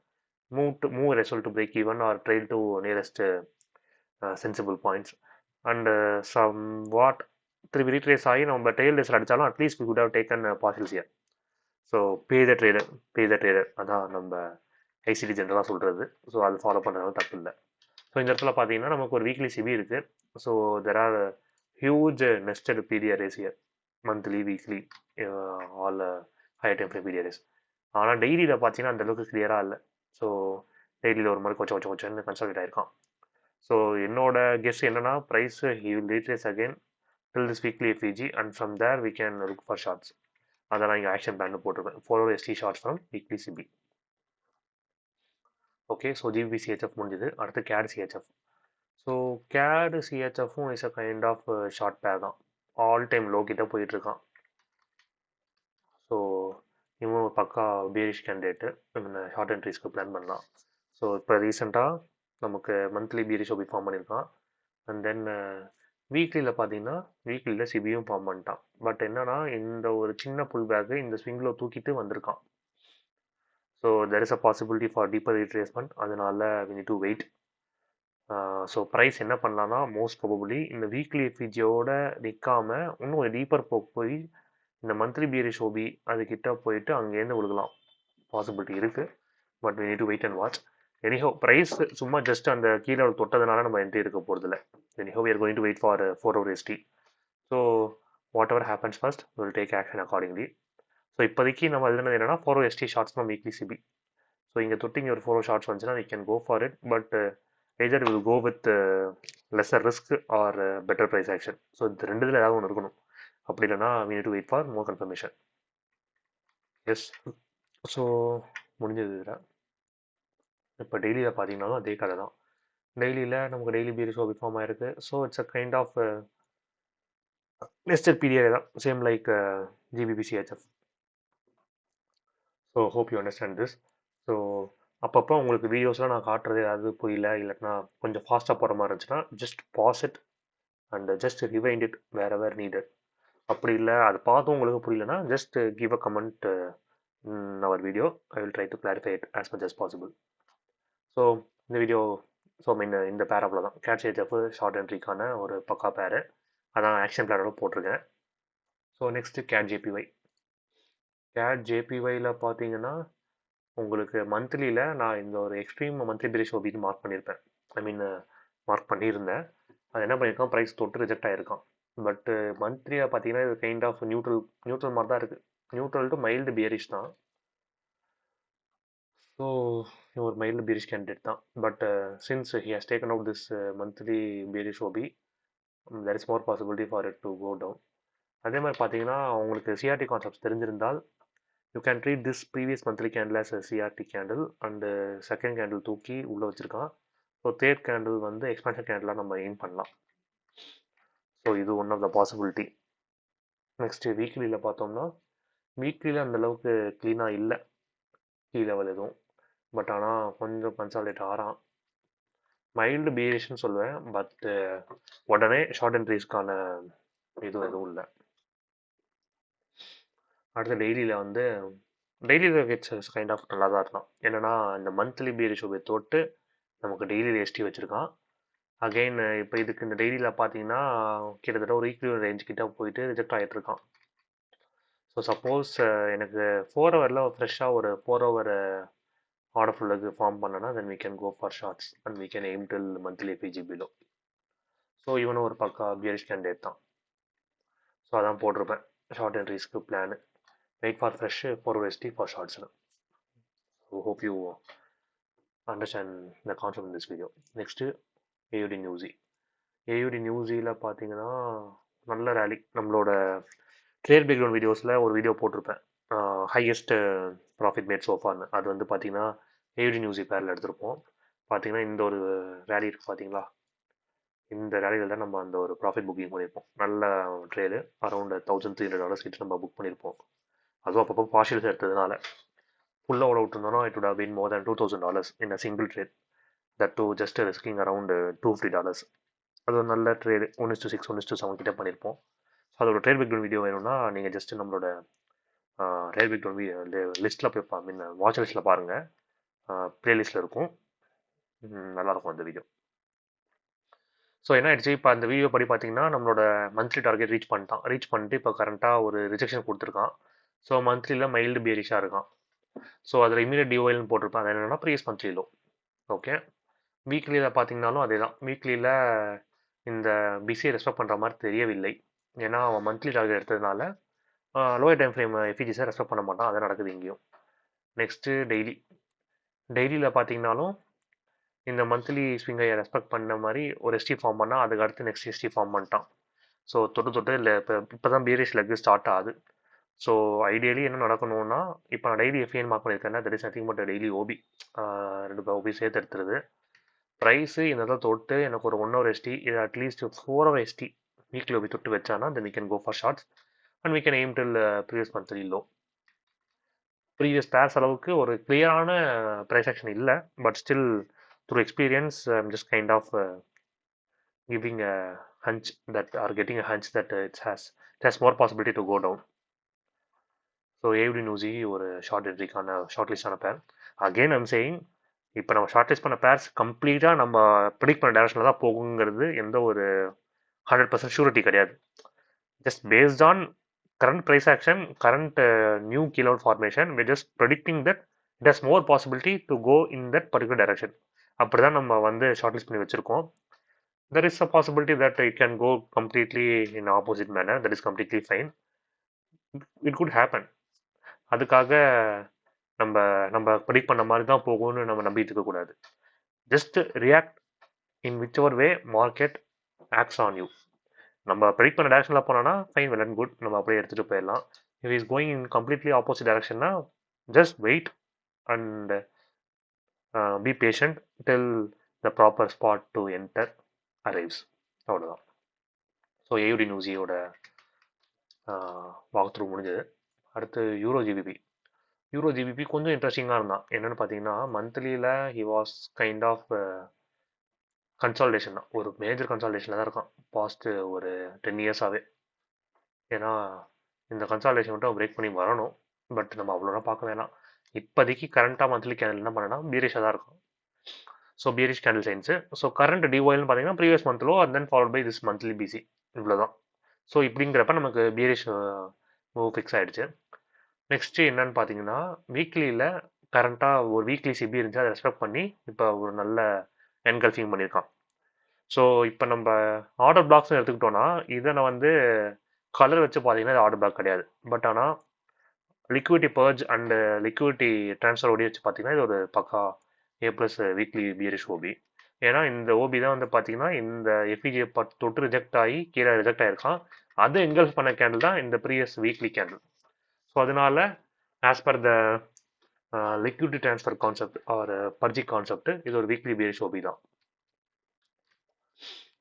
move result to break even or trail to nearest sensible points, and somewhat திருப்பி retrace ஆகி நம்ம trail டேஸில் அடித்தாலும் at least we could have taken partials here. So by the trader அதான் நம்ம ICT ஜென்ரலாக சொல்கிறது. So அது ஃபாலோ பண்ணுறதுனால தப்பு இல்லை. ஸோ இந்த இடத்துல பார்த்தீங்கன்னா நமக்கு ஒரு வீக்லி சிபி இருக்குது. So there are huge nested period race year, monthly weekly all high time frame periods. ஆனால் டெய்லியில் பார்த்தீங்கன்னா அந்தளவுக்கு கிளியராக இல்லை. ஸோ டெய்லியில் ஒரு மாதிரி கொஞ்சம் கன்சல்ட் ஆகிருக்கான். ஸோ என்னோட கெஸ் என்னன்னா, price he will retrace again till this weekly FEG, and from there we can look for shots. அதை நான் இங்கே ஆக்ஷன் பிளான் போட்டிருப்பேன், 4 hour ST shorts from weekly CB. Okay, so GBP CHF முடிஞ்சது. அடுத்து CAD CHF. So CAD சிஹெச்எஃப்பும் is a kind of short pair தான், all time low கிட்ட போயிட்டுருக்கான். So இவன் பக்கா பேரிஷ் கேண்டிடேட்டு, ஷார்ட் என்ட்ரிஸ்க்கு பிளான் பண்ணலாம். ஸோ இப்போ ரீசெண்டாக நமக்கு மந்த்லி பேரிஷ் ஓபி ஃபார்ம் பண்ணியிருக்கான். அண்ட் தென் வீக்லியில் பார்த்தீங்கன்னா வீக்லியில் சிபியும் ஃபார்ம் பண்ணிட்டான். பட் என்னன்னா இந்த ஒரு சின்ன புல் பேக்கு இந்த ஸ்விங்கில் தூக்கிட்டு வந்திருக்கான். So there is a possibility for deeper retracement. அதனால we need to wait. So price என்ன பண்ணலான்னா, மோஸ்ட் ப்ராபபிளி இந்த வீக்லி எஃபிஜியோட நிற்காம இன்னும் ஒரு டீப்பர் போய் இந்த மந்த்லி பியரிஷ் ஓபி அதுக்கிட்ட போயிட்டு அங்கேருந்து விழுகலாம், பாசிபிலிட்டி இருக்குது. But we need to wait and watch. Anyhow price சும்மா ஜஸ்ட் அந்த கீழே தொட்டதுனால நம்ம என்ட்ரி இருக்க போகிறதில்ல. Anyhow, we are going to wait for 4 hour ST. So whatever happens first, we will take action accordingly. So இப்போதைக்கு நம்ம எழுதுனது என்னன்னா 4 hour ST shorts from weekly CB. So இங்கே தொட்டிங்க ஒரு 4 hour ஷார்ட்ஸ் வந்துச்சுன்னா we can go for it, but either we will go with lesser risk or better price action. So இது ரெண்டுத்தில் ஏதாவது ஒன்று இருக்கணும். அப்படி இல்லைன்னா we need to wait for more confirmation. Yes, so முடிஞ்சது. இதில் இப்போ டெய்லியில் பார்த்தீங்கன்னாலும் அதே கதை தான். டெய்லியில் நமக்கு டெய்லி பீரிஸ் ஓபி ஃபார்ம் ஆயிருக்கு. So it's a kind of nested period தான், same like GBP CHF. So hope you understand this. So அப்பப்போ உங்களுக்கு வீடியோஸ்லாம் நான் காட்டுறது ஏதாவது புரியல, இல்லைன்னா கொஞ்சம் ஃபாஸ்ட்டாக போகிற மாதிரி இருந்துச்சுன்னா just pause it and just rewind it wherever needed. அப்படி இல்லை அது பார்த்து உங்களுக்கு புரியலன்னா just give a comment in our video. I will try to clarify it as much as possible. So இந்த வீடியோ ஸோ இந்த பேர் அவ்வளோதான். Gate சேஜப் short என்ட்ரிக்கான ஒரு பக்கா பேரு. அதான் ஆக்ஷன் பிளானோட போட்டிருக்கேன். So next CAD JPY. CAD ஜேபிஒயில் பார்த்தீங்கன்னா உங்களுக்கு மந்த்லியில் நான் இந்த ஒரு எக்ஸ்ட்ரீம் மந்த்லி பெரிஷ் ஓபின்னு மார்க் பண்ணியிருப்பேன். ஐ மீன் மார்க் பண்ணியிருந்தேன். அது என்ன பண்ணியிருக்கான், ப்ரைஸ் தொட்டு ரிஜெக்ட் ஆகிருக்கான். பட்டு மந்த்லியாக பார்த்தீங்கன்னா இது கைண்ட் ஆஃப் நியூட்ரல் மாதிரி தான் இருக்குது. நியூட்ரல் டு மைல்டு பியரிஷ் தான். ஸோ ஒரு மைல்டு பியரிஷ் கேண்டிடேட் தான். But since he has taken out this monthly bearish OB, there is more possibility for it to go down. அதே மாதிரி பார்த்தீங்கன்னா உங்களுக்கு சிஆர்டி கான்செப்ட்ஸ் தெரிஞ்சிருந்தால் you can treat this previous monthly candle as a CRT candle and second candle தூக்கி உள்ளே வச்சுருக்கான். So third candle வந்து எக்ஸ்பென்ஷன் கேண்டிலாக நம்ம எய்ம் பண்ணலாம். ஸோ இது one of the possibility. Next வீக்லியில் பார்த்தோம்னா வீக்லியில் அந்தளவுக்கு க்ளீனாக இல்லை கீ லெவல் எதுவும். பட் ஆனால் கொஞ்சம் கன்சாலிடேட் ஆகிறான். மைல்டு பியரிஷ்னு சொல்லுவேன். பட் உடனே ஷார்ட் என்ட்ரிஸ்க்கான எதுவும் இல்லை. அடுத்த டெய்லியில் வந்து டெய்லியில் இட்ஸ் கைண்ட் ஆஃப் நல்லா தான் இருக்கலாம். என்னென்னா இந்த மந்த்லி பியரிஷ் ஓபி தொட்டு நமக்கு டெய்லியில் எஸ்டி வச்சுருக்கான். அகெயின் இப்போ இதுக்கு இந்த டெய்லியில் பார்த்தீங்கன்னா கிட்டத்தட்ட ஒரு ஈக்குவல் ரேஞ்ச் கிட்ட போயிட்டு ரிஜெக்ட் ஆகிட்டு இருக்கான். ஸோ சப்போஸ் எனக்கு 4 ஹவரில் ஃப்ரெஷ்ஷாக ஒரு 4 ஹவர் ஆர்டர் ஃபுல்லுக்கு ஃபார்ம் பண்ணனா தென் we can go for shots and we can aim till monthly FEG below. So இவனும் ஒரு பக்கா பியரிஷ் கேண்டிடேட் தான். ஸோ அதான் போட்டிருப்பேன் ஷார்ட் என்ட்ரிஸ்க்கு plan. Wait for fresh 4 for ஷார்ட்ஸ்னு. So hope you understand the concept in this video. Next AUD Newzy. AUD நியூஸியில் பார்த்தீங்கன்னா நல்ல ரேலி. நம்மளோட ட்ரேட் பேக்ரவுண்ட் வீடியோஸில் ஒரு வீடியோ போட்டிருப்பேன், ஹையஸ்ட் ப்ராஃபிட் மேட் சோஃபான்னு. அது வந்து பார்த்தீங்கன்னா ஏயுடி நியூஸி பேரில் எடுத்திருப்போம். பார்த்தீங்கன்னா இந்த ஒரு ரேலி இருக்குது பார்த்தீங்களா, இந்த ரேலியில் தான் நம்ம அந்த ஒரு ப்ராஃபிட் புக்கிங் பண்ணியிருப்போம். நல்ல ட்ரேடு அரௌண்ட் $1,300 கிட்ட நம்ம புக் பண்ணியிருப்போம். அதுவும் அப்பப்போ பார்ஷியல்ஸ் எடுத்ததுனால. ஃபுல்லாக ஓட விட்டுருந்தோம்னா it would have been more than $2,000 in a single trade. That too just risking around $250. அது ஒரு நல்ல ட்ரேடு 1:6 1:7 கிட்ட பண்ணியிருப்போம். ஸோ அதோட ட்ரேட் பேக்ரவுண்ட் வீடியோ வேணும்னா நீங்கள் ஜஸ்ட் நம்மளோட ட்ரேட் பேக்ரவுண்ட் லிஸ்ட்டில் போய் மீன் வாட்ச் லிஸ்ட்டில் பாருங்கள், ப்ளேலிஸ்ட்டில் இருக்கும். நல்லாயிருக்கும் அந்த வீடியோ. ஸோ என்ன ஆயிடுச்சு, இப்போ அந்த வீடியோ படி பார்த்தீங்கன்னா நம்மளோட மந்த்லி டார்கெட் ரீச் பண்ணிட்டு இப்போ கரண்ட்டாக ஒரு ரிஜெக்ஷன் கொடுத்துருக்கான். ஸோ மந்த்லியில் மைல்டு பியரிஷாக இருக்கான். ஸோ அதில் இமீடியட் டிஓஎல்னு போட்டிருப்பேன். அது என்னென்னா ப்ரீவியஸ் மந்த்லி லோ. ஓகே, வீக்லியில் பார்த்தீங்கன்னாலும் அதே தான். வீக்லியில் இந்த பிசியை ரெஸ்பெக்ட் பண்ணுற மாதிரி தெரியவில்லை. ஏன்னா அவன் மந்த்லி டார்கெட் எடுத்ததுனால லோயர் டைம் ஃப்ரேம் எஃபிஜிஸை ரெஸ்பெக்ட் பண்ண மாட்டான். அது நடக்குது இங்கேயும். நெக்ஸ்ட்டு டெய்லியில் பார்த்தீங்கன்னாலும் இந்த மந்த்லி ஸ்விங்கை ரெஸ்பெக்ட் பண்ண மாதிரி ஒரு எஸ்டி ஃபார்ம் பண்ணால் அதுக்கு அடுத்து நெக்ஸ்ட் எஸ்டி ஃபார்ம் பண்ணிட்டான். ஸோ தொட்டு இல்லை இப்போ தான் பியரிஷ் லெக் ஸ்டார்ட் ஆகுது. ஸோ ஐடியலி என்ன நடக்கணும்னா, இப்போ நான் டெய்லி எஃப்ஐஎன் மார்க் பண்ணியிருக்கேன்னா that is nothing but daily OB, 2 OB சேர்த்து எடுத்துருது. ப்ரைஸு இந்த தான் தொட்டு எனக்கு ஒரு 1 ஹவர் எஸ்டி, இது at least 4 hour ST weekly OB தொட்டு வச்சானா then we can go for shots and we can aim till previous monthly low. Previous pairs அளவுக்கு ஒரு கிளியரான ப்ரைஸ் ஆக்ஷன் இல்லை. But still through experience I'm just kind of giving a hunch that or getting a hunch that it has more possibility to go down. So AUD Newzy ஒரு short என்ட்ரிக்கான short லிஸ்டான பேர். Again I'm saying, இப்போ நம்ம short list பண்ண purse கம்ப்ளீட்டாக நம்ம predict பண்ண டேரக்ஷனில் தான் போகுங்கிறது எந்த ஒரு 100% ஷூரிட்டி கிடையாது. Just based on current price action, current new keyword formation, we're just predicting that it has more possibility to go in that particular direction. அப்படி தான் நம்ம வந்து ஷார்ட் லிஸ்ட் பண்ணி வச்சுருக்கோம். there is a possibility that it can go completely in opposite manner. That is completely fine. It could happen. அதுக்காக நம்ம predict பண்ண மாதிரி தான் போகும்னு நம்ம நம்பிட்டு இருக்கக்கூடாது. Just react in which ever way market acts on you. நம்ம ப்ரெடிக்ட் பண்ண டேரக்ஷனில் போனோன்னா ஃபைன், வெல் அண்ட் குட், நம்ம அப்படியே எடுத்துகிட்டு போயிடலாம். If is going in completely opposite டேரக்ஷன்னா just wait and be patient till the proper spot to enter arrives. அவ்வளோதான். So AUD நியூஸியோட வாக் த்ரூ முடிஞ்சது. அடுத்து யூரோ ஜிபிபி கொஞ்சம் இன்ட்ரெஸ்டிங்காக இருந்தான். என்னென்னு பார்த்தீங்கன்னா மந்த்லியில் he was kind of consolidation தான், ஒரு மேஜர் கன்சால்டேஷனில் தான் இருக்கான் பாஸ்ட்டு ஒரு 10 இயர்ஸாகவே. ஏன்னா இந்த கன்சால்டேஷன் மட்டும் பிரேக் பண்ணி வரணும். பட் நம்ம அவ்வளோதான் பார்க்க வேணாம். இப்போதைக்கு கரண்ட்டாக மந்த்லி கேண்டில் என்ன பண்ணனா பீரிஷாக தான் இருக்கும். So bearish candle signs. So current டிஒயில்னு பார்த்தீங்கன்னா previous month low and then followed by this monthly PC, இவ்வளோதான். ஸோ இப்படிங்கிறப்ப நமக்கு பியரிஷ் மூவ் ஃபிக்ஸ் ஆயிடுச்சு. நெக்ஸ்ட் என்னன்னு பார்த்தீங்கன்னா வீக்லியில் கரண்ட்டாக ஒரு வீக்லி சிபி இருந்துச்சு, அதை ரெஸ்பெக்ட் பண்ணி இப்போ ஒரு நல்ல என்கல்ஃபிங் பண்ணியிருக்கான். ஸோ இப்போ நம்ம ஆர்டர் பிளாக்ஸ்னு எடுத்துக்கிட்டோன்னா இதை நான் வந்து கலர் வச்சு பார்த்தீங்கன்னா இது ஆர்டர் பிளாக் கிடையாது. பட் ஆனால் liquidity purge and liquidity transfer ஓடி வச்சு பார்த்தீங்கன்னா இது ஒரு பக்கா ஏ ப்ளஸ் வீக்லி பியரிஷ் ஓபி. ஏன்னா இந்த ஓபி தான் வந்து பார்த்தீங்கன்னா இந்த எஃபிஜியை தொட்டு ரிஜெக்ட் ஆகி கீழே ரிஜெக்ட் ஆகிருக்கான். அதை என்கல்ஃப் பண்ண கேண்டில் தான் இந்த ப்ரீவியஸ் வீக்லி கேண்டில். ஸோ அதனால as per the liquidity transfer concept or purge concept இது ஒரு வீக்லி பியரிஷ் ஓபி தான்.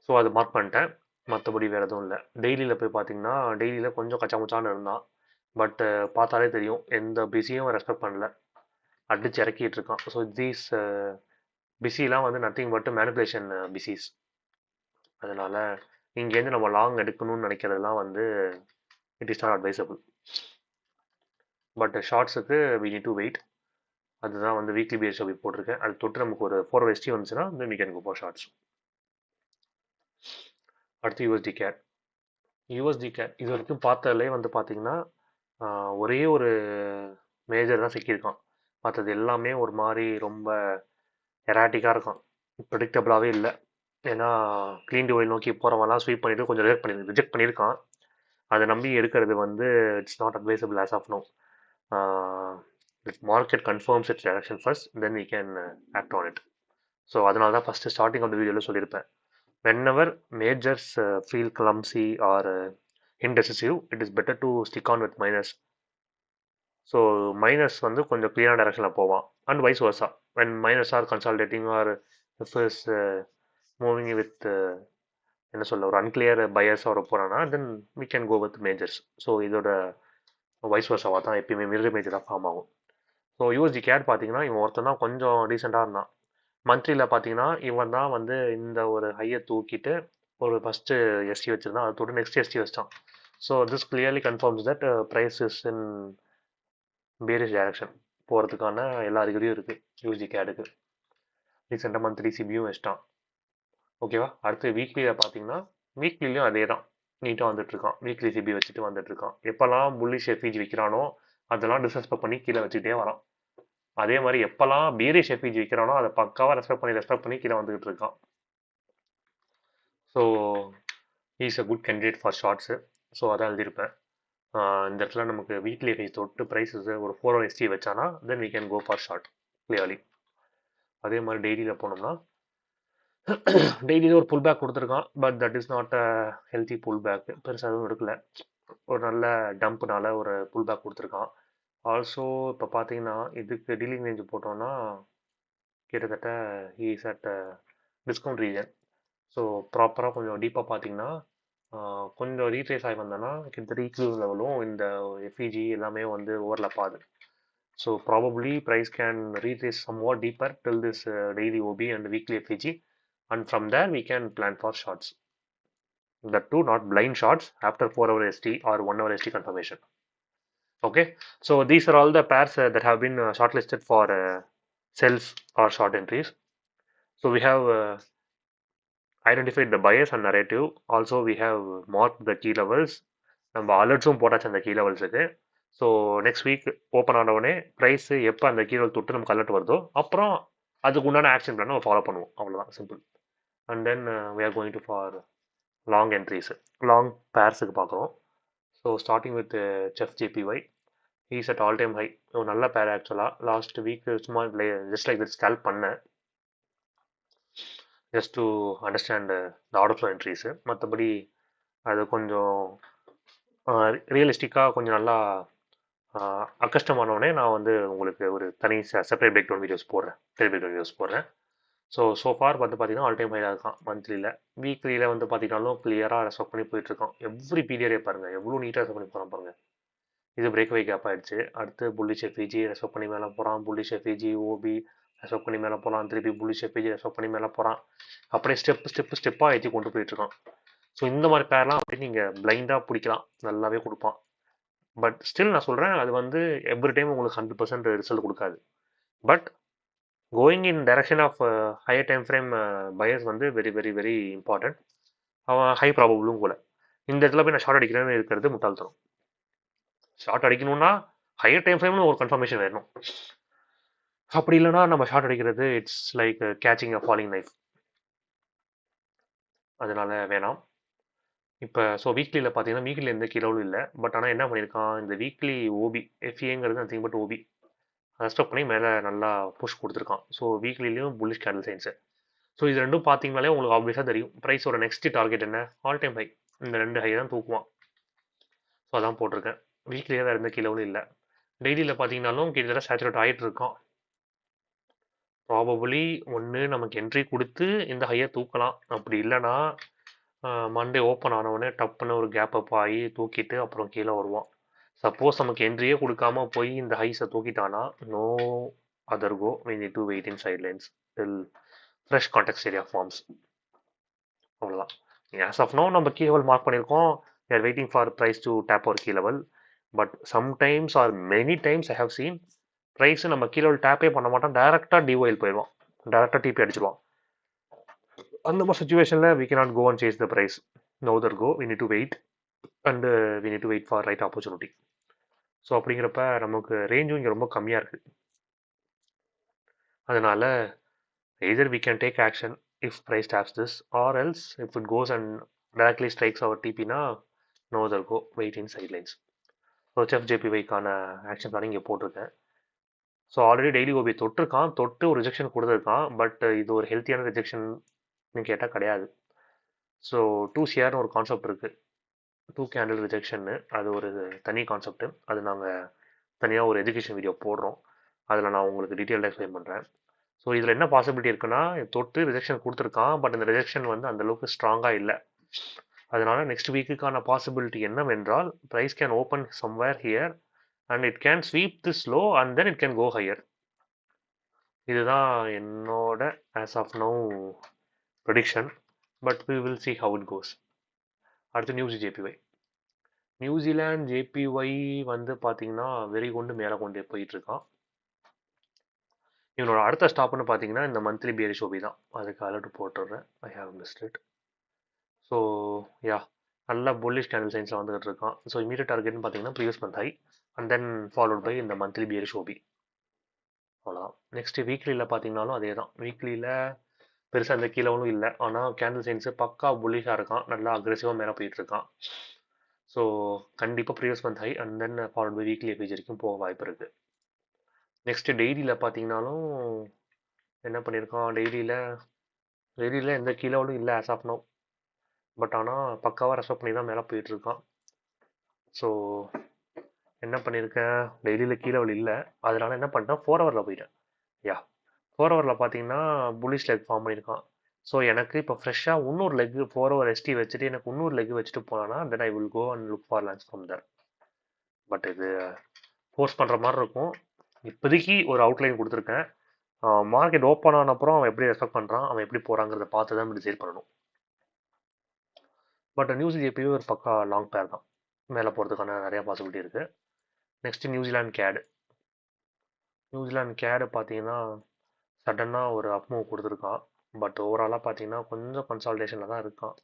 ஸோ அது மார்க் பண்ணிட்டேன். மற்றபடி வேறு எதுவும் இல்லை. டெய்லியில் போய் பார்த்தீங்கன்னா டெய்லியில் கொஞ்சம் கச்சாமுச்சான்னு இருந்தான். பட் பார்த்தாலே தெரியும் எந்த பிஸியும் ரெஸ்பெக்ட் பண்ணல, அடிச்சு இறக்கிட்டு இருக்கான். ஸோ தீஸ் பிஸிலாம் வந்து நத்திங் பட் மேனிப்புலேஷன் பிஸிஸ். அதனால இங்கேருந்து நம்ம லாங் எடுக்கணும்னு நினைக்கிறதுலாம் வந்து it is not advisable. But ஷார்ட்ஸுக்கு வி நீட் டு வெயிட். அதுதான் வந்து வீக்லி பியரிஷ் ஓபி போட்டிருக்கேன். அது தொட்டு நமக்கு ஒரு 4 ST வந்துச்சுன்னா then we can go for shorts. அடுத்து யூஎஸ்டி கேட். யூஎஸ்டி கேட் இது வரைக்கும் பார்த்ததுலே வந்து பார்த்தீங்கன்னா ஒரே ஒரு மேஜர் தான் சிக்கியிருக்கான். மற்றது எல்லாமே ஒரு மாதிரி ரொம்ப எராட்டிக்காக இருக்கும், ப்ரெடிக்டபிளாகவே இல்லை. ஏன்னா க்ளீன் டிவைல் நோக்கி போகிறவங்கலாம் ஸ்வீப் பண்ணிவிட்டு கொஞ்சம் ரிஜெக்ட் பண்ணியிருக்கான். அதை நம்பி எடுக்கிறது வந்து it's not advisable as of now. Market confirms its direction first, then we can act on it. So அதனால தான் ஃபஸ்ட்டு ஸ்டார்டிங் ஆஃப் த வீடியோவில் சொல்லியிருப்பேன், whenever majors feel clumsy or indecisive, it is better to stick on with minors. So minus வந்து கொஞ்சம் கிளியரான டைரக்ஷனில் போவான் and vice வர்ஸா. when minors are consolidating or if is moving with என்ன சொல்ல ஒரு அன்கிளியர் பயர்ஸோட போகிறான்னா then we can go with majors. ஸோ இதோட வைஸ் வர்ஸாவாக தான் எப்பயுமே மிரர் மேஜராக ஃபார்ம் ஆகும். ஸோ யூஎஸ்டி கேட் பார்த்தீங்கன்னா இவன் ஒருத்தன் தான் கொஞ்சம் டீசெண்டாக இருந்தான். மந்த்லியில் பார்த்தீங்கன்னா இவன் தான் வந்து இந்த ஒரு ஹையை தூக்கிட்டு ஒரு ஃபஸ்ட்டு எஸ்டி வச்சுருந்தான், அதை தொட்டு நெக்ஸ்ட் எஸ்டி வச்சிட்டான். So this clearly confirms that price is in bearish direction போகிறதுக்கான எல்லா அறிகுறியும் இருக்குது யூஎஸ்டி கேடுக்கு. ரீசெண்டாக மந்த்லி சிபியும் வச்சிட்டான். ஓகேவா. அடுத்து வீக்லியில் பார்த்தீங்கன்னா வீக்லிலையும் அதே தான் நீட்டாக வந்துட்டுருக்கான். வீக்லி சிபி வச்சுட்டு வந்துட்டுருக்கான். எப்போல்லாம் புல்லிஷ் எஃபிஜி விற்கிறானோ அதெல்லாம் டிஸ்ரெஸ்பெக்ட் பண்ணி கீழே வச்சுக்கிட்டே வரான். அதே மாதிரி எப்போல்லாம் பியரிஷ் எஃபிஜி விற்கிறானோ அதை பக்காவாக ரெஸ்பெக்ட் பண்ணி கீழே வந்துக்கிட்டு இருக்கான். So is a good candidate for shorts. So அதான் எழுதியிருப்பேன். இந்த இடத்துல நமக்கு வீக்லி எஃபிஜி தொட்டு ப்ரைஸஸ் ஒரு 4 ST வச்சானா then we can go for short clearly. அதே மாதிரி டெய்லியில் போனோம்னா டெய்லியில் ஒரு புல் பேக் கொடுத்துருக்கான். But that is not a healthy pullback. பெருசாக எதுவும் எடுக்கல, ஒரு நல்ல டம்ப்னால ஒரு புல் பேக் கொடுத்துருக்கான். ஆல்சோ இப்போ பார்த்தீங்கன்னா இதுக்கு டீலிங் ரேஞ்சு போட்டோம்னா கிட்டத்தட்ட is at discount region. So ப்ராப்பராக கொஞ்சம் டீப்பாக பார்த்தீங்கன்னா கொஞ்சம் ரீட்ரேஸ் ஆகி வந்தோன்னா கிட்டத்தட்ட ஈக்யூ லெவலும் இந்த எஃபிஜி எல்லாமே வந்து ஓவர்லப் ஆகுது. So probably price can retrace somewhat deeper till this daily OB and weekly FVG and from there we can plan for shorts. That too not blind shots after 4-hour ST or 1-hour ST confirmation. Okay, so these are all the pairs that have been shortlisted for sells or short entries. So we have identified the bias and narrative. Also we have marked the key levels. நம்ம அலர்ட்ஸும் போட்டாச்சு அந்த key லெவல்ஸுக்கு. So next week open ஆனவுடனே price எப்போ அந்த key level தொட்டு நமக்கு அலர்ட் வருதோ அப்புறம் அதுக்கு உண்டான ஆக்ஷன் பிளான் நம்ம ஃபாலோ பண்ணுவோம். அவ்வளோதான், simple. And then we are going to for long entries, long பேர்ஸுக்கு பார்க்குறோம். So starting with CHF JPY. Is at all time high. ஒரு நல்ல பேர் ஆக்சுவலாக. லாஸ்ட் வீக் சும்மா ஜஸ்ட் லைக் திஸ் ஸ்கேல்ப் பண்ணேன், just to understand the order flow entries. மற்றபடி அது கொஞ்சம் ரியலிஸ்டிக்காக கொஞ்சம் நல்லா அக்கஷ்டமானவனே நான் வந்து உங்களுக்கு ஒரு தனி செப்பரேட் பிரேக் டவுன் வீடியோஸ் போடுறேன். ஸோ ஃபார் வந்து பார்த்தீங்கன்னா ஆல் டைம் ஹையாக இருக்கான் மந்த்லியில். வீக்லியில் வந்து பார்த்தீங்கன்னாலும் கிளியராக ரெஸ்பெக்ட் பண்ணி போயிட்டுருக்கான். எவ்ரி பீரியடே பாருங்கள் எவ்வளோ நீட்டாக ரெஸ்பெக்ட் பண்ணி போகிறான் பாருங்கள். இது பிரேக் வை கேப் ஆகிடுச்சு. அடுத்து புல்லிஷ் எஃபிஜி ரெஸ்பெக்ட் பண்ணி மேலே போகிறான். புல்லிஷ் எஃபிஜி ஓபி ரெஸ்பெக்ட் பண்ணி மேலே போகிறான். திருப்பி புல்லிஷ் எஃபிஜி ரெஸ்பெக்ட் பண்ணி மேலே போகிறான். அப்படியே ஸ்டெப்பாக ஏற்றி கொண்டு போயிட்டுருக்கான். ஸோ இந்த மாதிரி பேர்லாம் அப்படியே நீங்கள் பிளைண்டாக பிடிக்கலாம், நல்லாவே கொடுப்பான். பட் ஸ்டில் நான் சொல்கிறேன் அது வந்து எவ்ரி டைம் உங்களுக்கு 100% ரிசல்ட் கொடுக்காது. But going in direction of higher time frame buyers வந்து வெரி வெரி வெரி இம்பார்ட்டன்ட். அவன் ஹை ப்ராபபிளும் கூட. இந்த இடத்துல போய் நான் ஷார்ட் அடிக்கிறேன்னு இருக்கிறது முட்டாள்தனம். ஷார்ட் அடிக்கணும்னா ஹையர் டைம் ஃப்ரேம்னு ஒரு கன்ஃபர்மேஷன் வேணும். அப்படி இல்லைன்னா நம்ம ஷார்ட் அடிக்கிறது it's like catching a falling knife. அதனால வேணாம். இப்போ ஸோ வீக்லியில் பார்த்தீங்கன்னா வீக்லியில் எந்த கீழவும் இல்லை. பட் ஆனால் என்ன பண்ணியிருக்கான் இந்த வீக்லி ஓபி எஃப்ஏங்கிறது நத்திங் பட் ஓபி ரெஸ்டாப் பண்ணி மேலே நல்லா புஷ் கொடுத்துருக்கான். ஸோ வீக்லிலையும் புல்லிஷ் கேண்டில் சைன்ஸு. ஸோ இது ரெண்டும் பார்த்தீங்கனாலே உங்களுக்கு ஆப்வியஸாக தெரியும் ப்ரைஸோட நெக்ஸ்ட் டார்கெட் என்ன, ஆல் டைம் ஹை. இந்த ரெண்டு ஹை தான் தூக்குவான். ஸோ அதான் போட்டிருக்கேன். வீக்லியே வேறு எந்த கீழவும் இல்லை. டெய்லியில் பார்த்தீங்கன்னாலும் கிட்டத்தட்ட சேச்சுரேட் ஆகிட்டு இருக்கோம். ப்ராபபிளி ஒன்று நமக்கு என்ட்ரி கொடுத்து இந்த ஹையை தூக்கலாம். அப்படி இல்லைன்னா மண்டே ஓப்பன் ஆனவுடனே டப்புன்னு ஒரு கேப் அப் ஆகி தூக்கிட்டு அப்புறம் கீழே வருவான். சப்போஸ் நமக்கு என்ட்ரியே கொடுக்காம போய் இந்த ஹைஸை தூக்கிட்டானா no other go we need to wait in sidelines till fresh context area forms. அவ்வளோதான். as of now நம்ம கீ லெவல் மார்க் பண்ணியிருக்கோம். we are waiting for price to tap our key level. but sometimes or many times I have seen price நம்ம key level டேப்பே பண்ண மாட்டோம், டைரெக்டாக TOL போயிடுவான், டைரெக்டாக DP அடிச்சிடுவான். அந்த மாதிரி சுச்சுவேஷனில் we cannot go and chase the price. no other go, we need to wait and we need to wait for right opportunity. So அப்படிங்கிறப்ப நமக்கு ரேஞ்சும் இங்கே ரொம்ப கம்மியாக இருக்குது. அதனால either we can take action if price taps this, or else if it goes and directly strikes our TP na no other go, wait in sidelines. So HFJPYக்கான action தான் இங்கே போட்டிருக்கேன். ஸோ ஆல்ரெடி டெய்லி ஓபி தொட்டிருக்கான், தொட்டு ஒரு rejection கொடுத்துருக்கான். But இது ஒரு ஹெல்த்தியான ரிஜெக்ஷன் கேட்டால் கிடையாது. ஸோ 2CRனு ஒரு கான்செப்ட் இருக்குது, 2 கேண்டில் ரிஜெக்ஷன்னு. அது ஒரு தனி கான்செப்ட். அது நாங்கள் தனியாக ஒரு எஜுகேஷன் வீடியோ போடுறோம், அதில் நான் உங்களுக்கு டீட்டெயில்டாக எக்ஸ்பிளைன் பண்ணுறேன். ஸோ இதில் என்ன பாசிபிலிட்டி இருக்குன்னா, தொட்டு ரிஜெக்ஷன் கொடுத்துருக்கான், பட் இந்த ரிஜெக்ஷன் வந்து அந்தளவுக்கு ஸ்ட்ராங்காக இல்லை. அதனால நெக்ஸ்ட் வீக்குக்கான பாசிபிலிட்டி என்னவென்றால் price can open somewhere here and it can sweep this low and then it can go higher. இதுதான் என்னோட as of now prediction. But we will see how it goes. அடுத்து நியூஸிலாண்ட் ஜேபிஒய் வந்து பார்த்தீங்கன்னா வெறி கொண்டு மேலே கொண்டு போயிட்டு இருக்கான். இவனோட அடுத்த ஸ்டாப்னு பார்த்தீங்கன்னா இந்த மந்த்லி பியரிஷ் ஓபி தான். அதுக்கு அலர்ட் போட்டுடுறேன், I have missed it. So yeah, நல்ல புல்லிஷ் கேண்டில் சைன்ஸில் வந்துகிட்டு இருக்கான். ஸோ இமீடியட் டார்கெட்னு பார்த்தீங்கன்னா previous month high and then followed by இந்த மந்த்லி பியரிஷ் ஓபி. அவ்வளோதான். நெக்ஸ்ட் வீக்லியில் பார்த்தீங்கன்னாலும் அதே தான். வீக்லியில் பெருசாக இந்த கீழவும் இல்லை, ஆனால் கேண்டில் சைன்ஸு பக்கா புல்லிஷாக இருக்கான், நல்லா அக்ரெசிவாக மேலே போயிட்டு இருக்கான். ஸோ கண்டிப்பாக previous month high and then followed by weekly FVG வரைக்கும் போக வாய்ப்பு இருக்குது. நெக்ஸ்ட் டெய்லியில் பார்த்தீங்கன்னாலும் என்ன பண்ணியிருக்கான், டெய்லியில் எந்த கீழவும் இல்லை ஆஸ் ஆஃப் நோ. பட் ஆனால் பக்காவாக ரெஸ்பெக்ட் பண்ணி தான் மேலே போயிட்டு இருக்கான். ஸோ என்ன பண்ணியிருக்கேன், டெய்லியில் கீழே இல்லை, அதனால என்ன பண்ணிட்டேன் 4 ஹவரில் போயிட்டேன். யா, 4 ஹவரில் பார்த்தீங்கன்னா புல்லிஷ் லெக் ஃபார்ம் பண்ணியிருக்கான். ஸோ எனக்கு இப்போ ஃப்ரெஷ்ஷாக இன்னொரு லெக் 4 ஹவர் எஸ்டி வச்சுட்டு எனக்கு இன்னொரு லெக் வச்சுட்டு போனான்னா then I will go and look for launch from there. But இது ஃபோர்ஸ் பண்ணுற மாதிரி இருக்கும். இப்போதைக்கு ஒரு அவுட்லைன் கொடுத்துருக்கேன். மார்க்கெட் ஓப்பன் ஆன அப்புறம் அவன் எப்படி ரெஸ்பெக்ட் பண்ணுறான், அவன் எப்படி போகிறாங்கிறத பார்த்து தான் டிசைட் பண்ணணும். பட் நியூஸ் எப்பயும் ஒரு பக்கா லாங் பேர் தான், மேலே போகிறதுக்கான நிறையா பாசிபிலிட்டி இருக்குது. நெக்ஸ்ட்டு நியூசிலாந்து கேடு பார்த்தீங்கன்னா சடனாக ஒரு அப் மூவ் கொடுத்துருக்கான். பட் ஓவராலாக பார்த்தீங்கன்னா கொஞ்சம் கன்சால்டேஷனில் தான் இருக்கான்.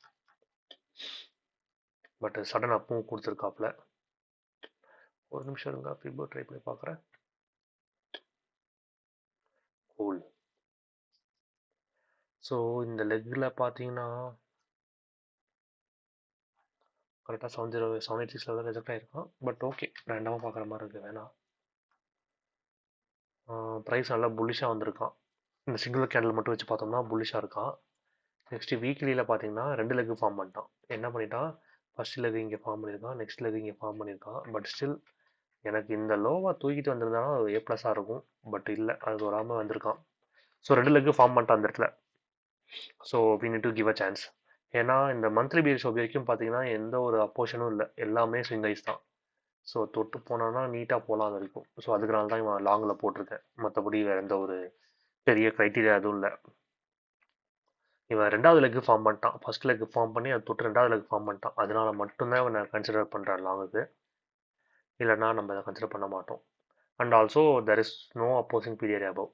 பட் சடன் அப் மூவ் கொடுத்துருக்காப்புல. ஒரு நிமிஷம் இருங்க, ஃபிபோ ட்ரை பண்ணி பார்க்குறேன். கூல். ஸோ இந்த லெக்கில் பார்த்தீங்கன்னா கரெக்டாக 786 தான் ரிஜெக்ட் ஆகிருக்கான். பட் ஓகே, ரெண்டாமல் பார்க்குற மாதிரி இருக்குது, வேணாம். ப்ரைஸ் நல்லா புல்லிஷாக வந்திருக்கான். இந்த சிங்கிள் கேண்டில் மட்டும் வச்சு பார்த்தோம்னா புல்லிஷாக இருக்கான். நெக்ஸ்ட்டு வீக்லியில் பார்த்தீங்கன்னா 2 லெக் ஃபார்ம் பண்ணிட்டான். என்ன பண்ணிட்டான், ஃபர்ஸ்ட் லெக் இங்கே ஃபார்ம் பண்ணியிருக்கான், நெக்ஸ்ட் லெக் இங்கே ஃபார்ம் பண்ணியிருக்கான். பட் ஸ்டில் எனக்கு இந்த லோவாக தூக்கிட்டு வந்திருந்தாலும் அது A+ஆக இருக்கும். பட் இல்லை, அது வராமல் வந்திருக்கான். ஸோ 2 லெக் ஃபார்ம் பண்ணிட்டான் அந்த இடத்துல. So we need to give a chance. ஏன்னா இந்த மந்த்லி பியர் ஷோ வரைக்கும் பார்த்தீங்கன்னா எந்த ஒரு அப்போஷனும் இல்லை, எல்லாமே ஸ்விங் ஐஸ் தான். ஸோ தொட்டு போனோன்னா நீட்டாக போகலாம் அது வரைக்கும். ஸோ அதுக்குனால தான் இவன் லாங்கில் போட்டிருக்கேன். மற்றபடி வேறு எந்த ஒரு பெரிய க்ரைட்டீரியா எதுவும் இல்லை. இவன் 2வது லெக் ஃபார்ம் பண்ணிட்டான், ஃபர்ஸ்ட் லெக் ஃபார்ம் பண்ணி அது தொட்டு 2வது லெக் ஃபார்ம் பண்ணிட்டான். அதனால மட்டும்தான் இவனை கன்சிடர் பண்ணுறான் லாங்குக்கு, இல்லைன்னா நம்ம அதை கன்சிடர் பண்ண மாட்டோம். And also there is no opposing period above.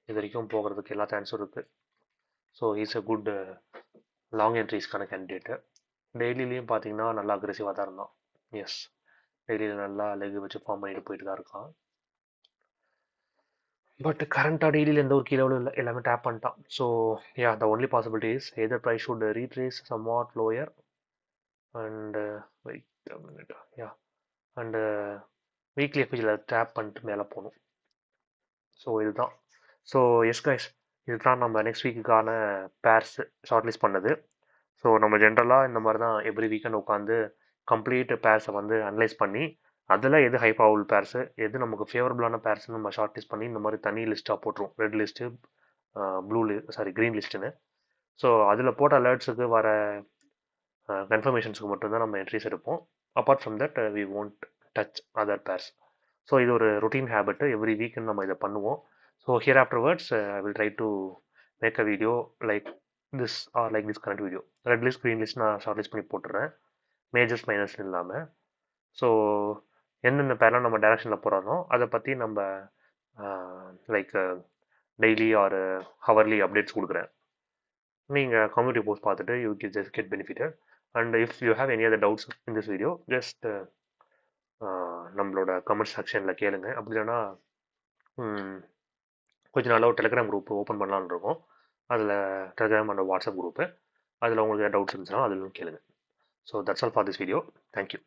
இது வரைக்கும் போகிறதுக்கு எல்லா சான்ஸும் இருக்குது. So is a good long என்ட்ரிஸ்க்கான கேண்டிடேட்டு. டெய்லிலையும் பார்த்தீங்கன்னா நல்லா அக்ரெசிவாக தான் இருந்தான். எஸ், டெய்லியில் நல்லா லெக் வச்சு ஃபார்ம் பண்ணிட்டு போயிட்டு தான் இருக்கான். பட் கரண்ட்டாக டெய்லியில் எந்த ஒரு கீழே இல்லை, எல்லாமே டேப் பண்ணிட்டான். So yeah, the only possibility is either price should retrace somewhat lower and wait minute, yeah, and weekly எஃபிஜியில் டேப் பண்ணிட்டு மேலே போகணும். ஸோ இதுதான். ஸோ எஸ் கைஸ், இதுதான் நம்ம நெக்ஸ்ட் வீக்குக்கான பேர்ஸ் ஷார்ட் லிஸ்ட் பண்ணது. ஸோ நம்ம ஜென்ரலாக இந்த மாதிரி தான் எவ்ரி வீக்கெண்ட் உட்காந்து கம்ப்ளீட் பேர்ஸை வந்து அனலைஸ் பண்ணி அதில் எது ஹை பவர்ஃபுல் பேர்ஸு, எது நமக்கு ஃபேவரபுளான பேர்ஸ்னு நம்ம ஷார்ட் லிஸ்ட் பண்ணி இந்த மாதிரி தனி லிஸ்ட்டாக போட்டுருவோம். ரெட் லிஸ்ட்டு, க்ரீன் லிஸ்ட்டுன்னு. ஸோ அதில் போட்ட அலர்ட்ஸுக்கு வர கன்ஃபர்மேஷன்ஸுக்கு மட்டும்தான் நம்ம என்ட்ரிஸ் எடுப்போம். Apart from that we won't touch other pairs. So இது ஒரு ரொட்டீன் ஹேபிட்டு, எவ்ரி வீக்கெண்ட் நம்ம இதை பண்ணுவோம். So here afterwards I will try to make a video like this or like this current video. Red list, green list நான் short list பண்ணி போட்டுறேன், majors minus இல்லாமல். So எந்தெந்த பேர்லாம் நம்ம டைரக்ஷனில் போகிறோமோ அதை பற்றி நம்ம like daily or hourly updates கொடுக்குறேன். நீங்கள் கம்யூனிட்டி போஸ்ட் பார்த்துட்டு you just get benefited. And if you have any other doubts in this video, just நம்மளோட கமெண்ட் செக்ஷனில் கேளுங்க. அப்படி இல்லைன்னா கொஞ்ச நாளாக ஒரு டெலிகிராம் குரூப் ஓப்பன் பண்ணலான்னு இருக்கோம். அதில் டெலிகிராம் அண்ட் வாட்ஸ்அப் குரூப்பு, அதில் உங்களுக்கு டவுட்ஸ் இருந்துச்சுன்னா அதிலும் கேளுங்க. So that's all for this video. Thank you.